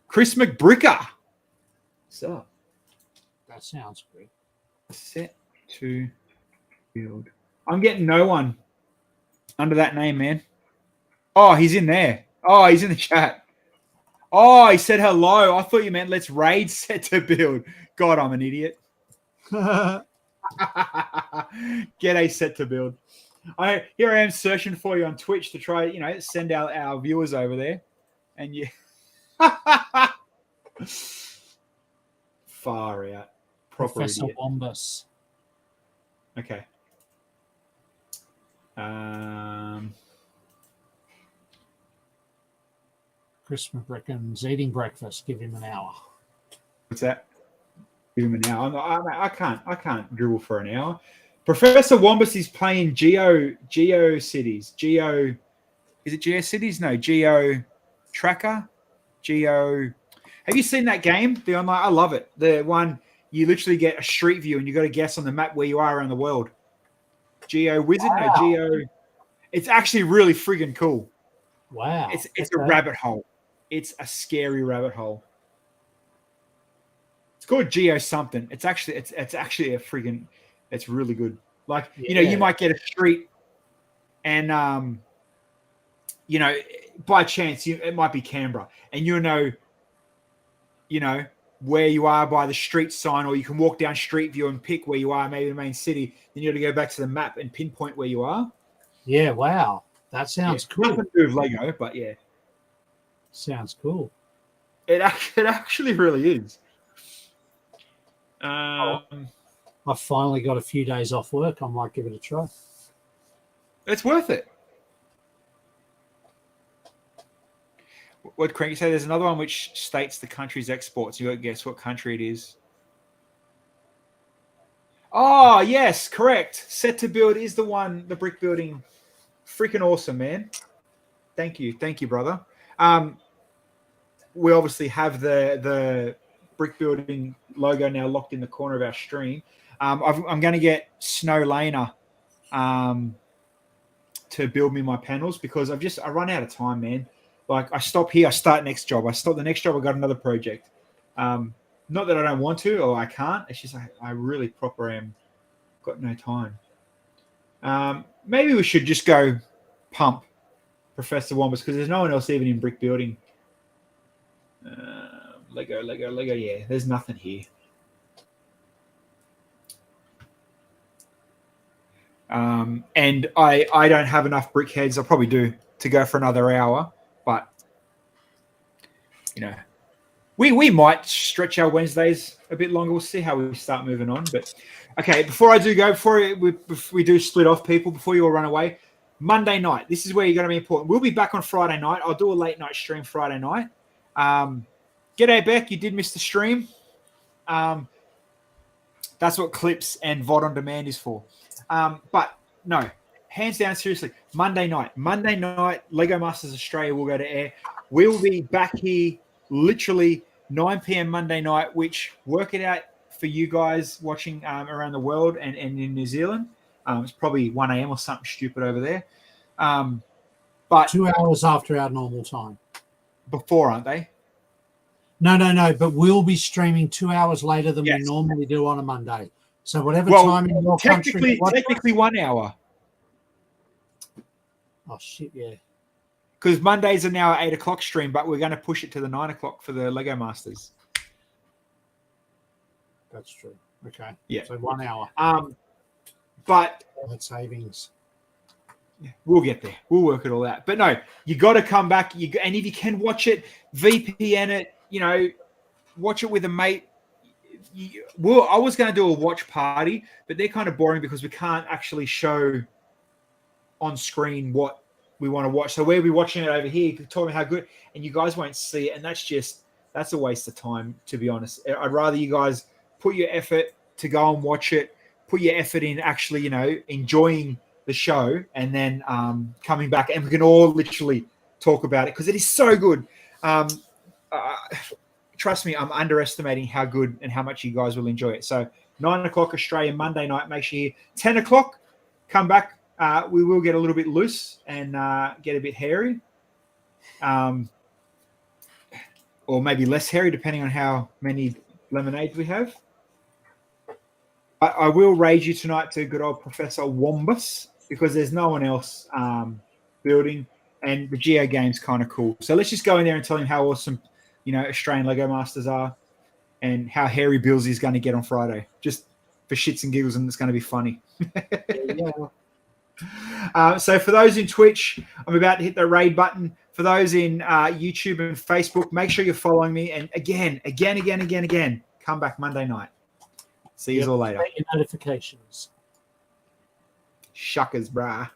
A: Chris McBricker. What's up?
B: That sounds great.
A: Set to build. I'm getting no one under that name, man. Oh, he's in there. Oh, he's in the chat. Oh, he said hello. I thought you meant let's raid set to build. God, I'm an idiot. Get a set to build. Here I am searching for you on Twitch to try, send out our viewers over there. And you far out. Proper
B: Professor
A: idiot.
B: Wombus.
A: Okay.
B: Chris McBricken's eating breakfast. Give him an hour.
A: What's that? Give him an hour. I can't dribble for an hour. Professor Wombus is playing Geo Cities. Is it Geo Cities? No, Geo Tracker. Geo. Have you seen that game? The online. I love it. The one you literally get a street view and you got to guess on the map where you are around the world. Geo Wizard. Wow. No, Geo. It's actually really friggin' cool.
B: Wow.
A: It's a rabbit hole. It's a scary rabbit hole. It's called Geo something. It's actually a friggin'. It's really good. Like, you might get a street and, by chance, it might be Canberra and where you are by the street sign, or you can walk down Street View and pick where you are, maybe the main city. Then you got to go back to the map and pinpoint where you are.
B: Yeah, wow. That sounds cool.
A: Nothing to do with Lego, but yeah.
B: Sounds cool.
A: It actually really is.
B: I finally got a few days off work. I might give it a try.
A: It's worth it. What Cranky say? There's another one which states the country's exports. You got to guess what country it is. Oh, yes, correct. Set to Build is the one, the brick building. Freaking awesome, man. Thank you, brother. We obviously have the brick building logo now locked in the corner of our stream. I'm going to get Snow Laner to build me my panels because I run out of time, man. Like I stop here, I start next job. I stop the next job, I got another project. Not that I don't want to or I can't. It's just I really proper am got no time. Maybe we should just go pump Professor Wombus because there's no one else even in brick building. Lego. Yeah, there's nothing here. And I don't have enough brickheads. I probably do to go for another hour, but you know, we might stretch our Wednesdays a bit longer. We'll see how we start moving on. But okay, before we do split off, people, before you all run away, Monday night. This is where you're going to be important. We'll be back on Friday night. I'll do a late night stream Friday night. G'day, Beck. You did miss the stream. That's what clips and VOD on demand is for. But no, hands down, seriously, Monday night, Lego Masters Australia will go to air. We'll be back here literally 9 p.m. Monday night, which work it out for you guys watching around the world and in New Zealand. It's probably 1 a.m. or something stupid over there. But
B: 2 hours after our normal time.
A: Before, aren't they?
B: No, but we'll be streaming 2 hours later than we normally do on a Monday. So whatever time in your country...
A: Technically 1 hour.
B: Oh, shit, yeah.
A: Because Mondays are now 8 o'clock stream, but we're going to push it to the 9 o'clock for the Lego Masters.
B: That's true. Okay.
A: Yeah.
B: So 1 hour.
A: But...
B: That savings.
A: We'll get there. We'll work it all out. But no, you got to come back. And if you can watch it, VPN it, watch it with a mate. I was going to do a watch party, but they're kind of boring because we can't actually show on screen what we want to watch. So we'll be watching it over here, talking how good, and you guys won't see it. And that's a waste of time, to be honest. I'd rather you guys put your effort to go and watch it, put your effort in actually, enjoying the show, and then coming back, and we can all literally talk about it because it is so good. Trust me, I'm underestimating how good and how much you guys will enjoy it. So 9 o'clock Australian Monday night, make sure you 10 o'clock, come back. We will get a little bit loose and get a bit hairy. Or maybe less hairy, depending on how many lemonades we have. I will raid you tonight to good old Professor Wombus because there's no one else building, and the Geo game's kind of cool. So let's just go in there and tell him how awesome, Australian Lego Masters are and how hairy Bilsy is going to get on Friday, just for shits and giggles, and it's going to be funny. So for those in Twitch, I'm about to hit the raid button. For those in YouTube and Facebook, make sure you're following me. And again, come back Monday night. See you all later.
B: Notifications.
A: Shuckers, brah.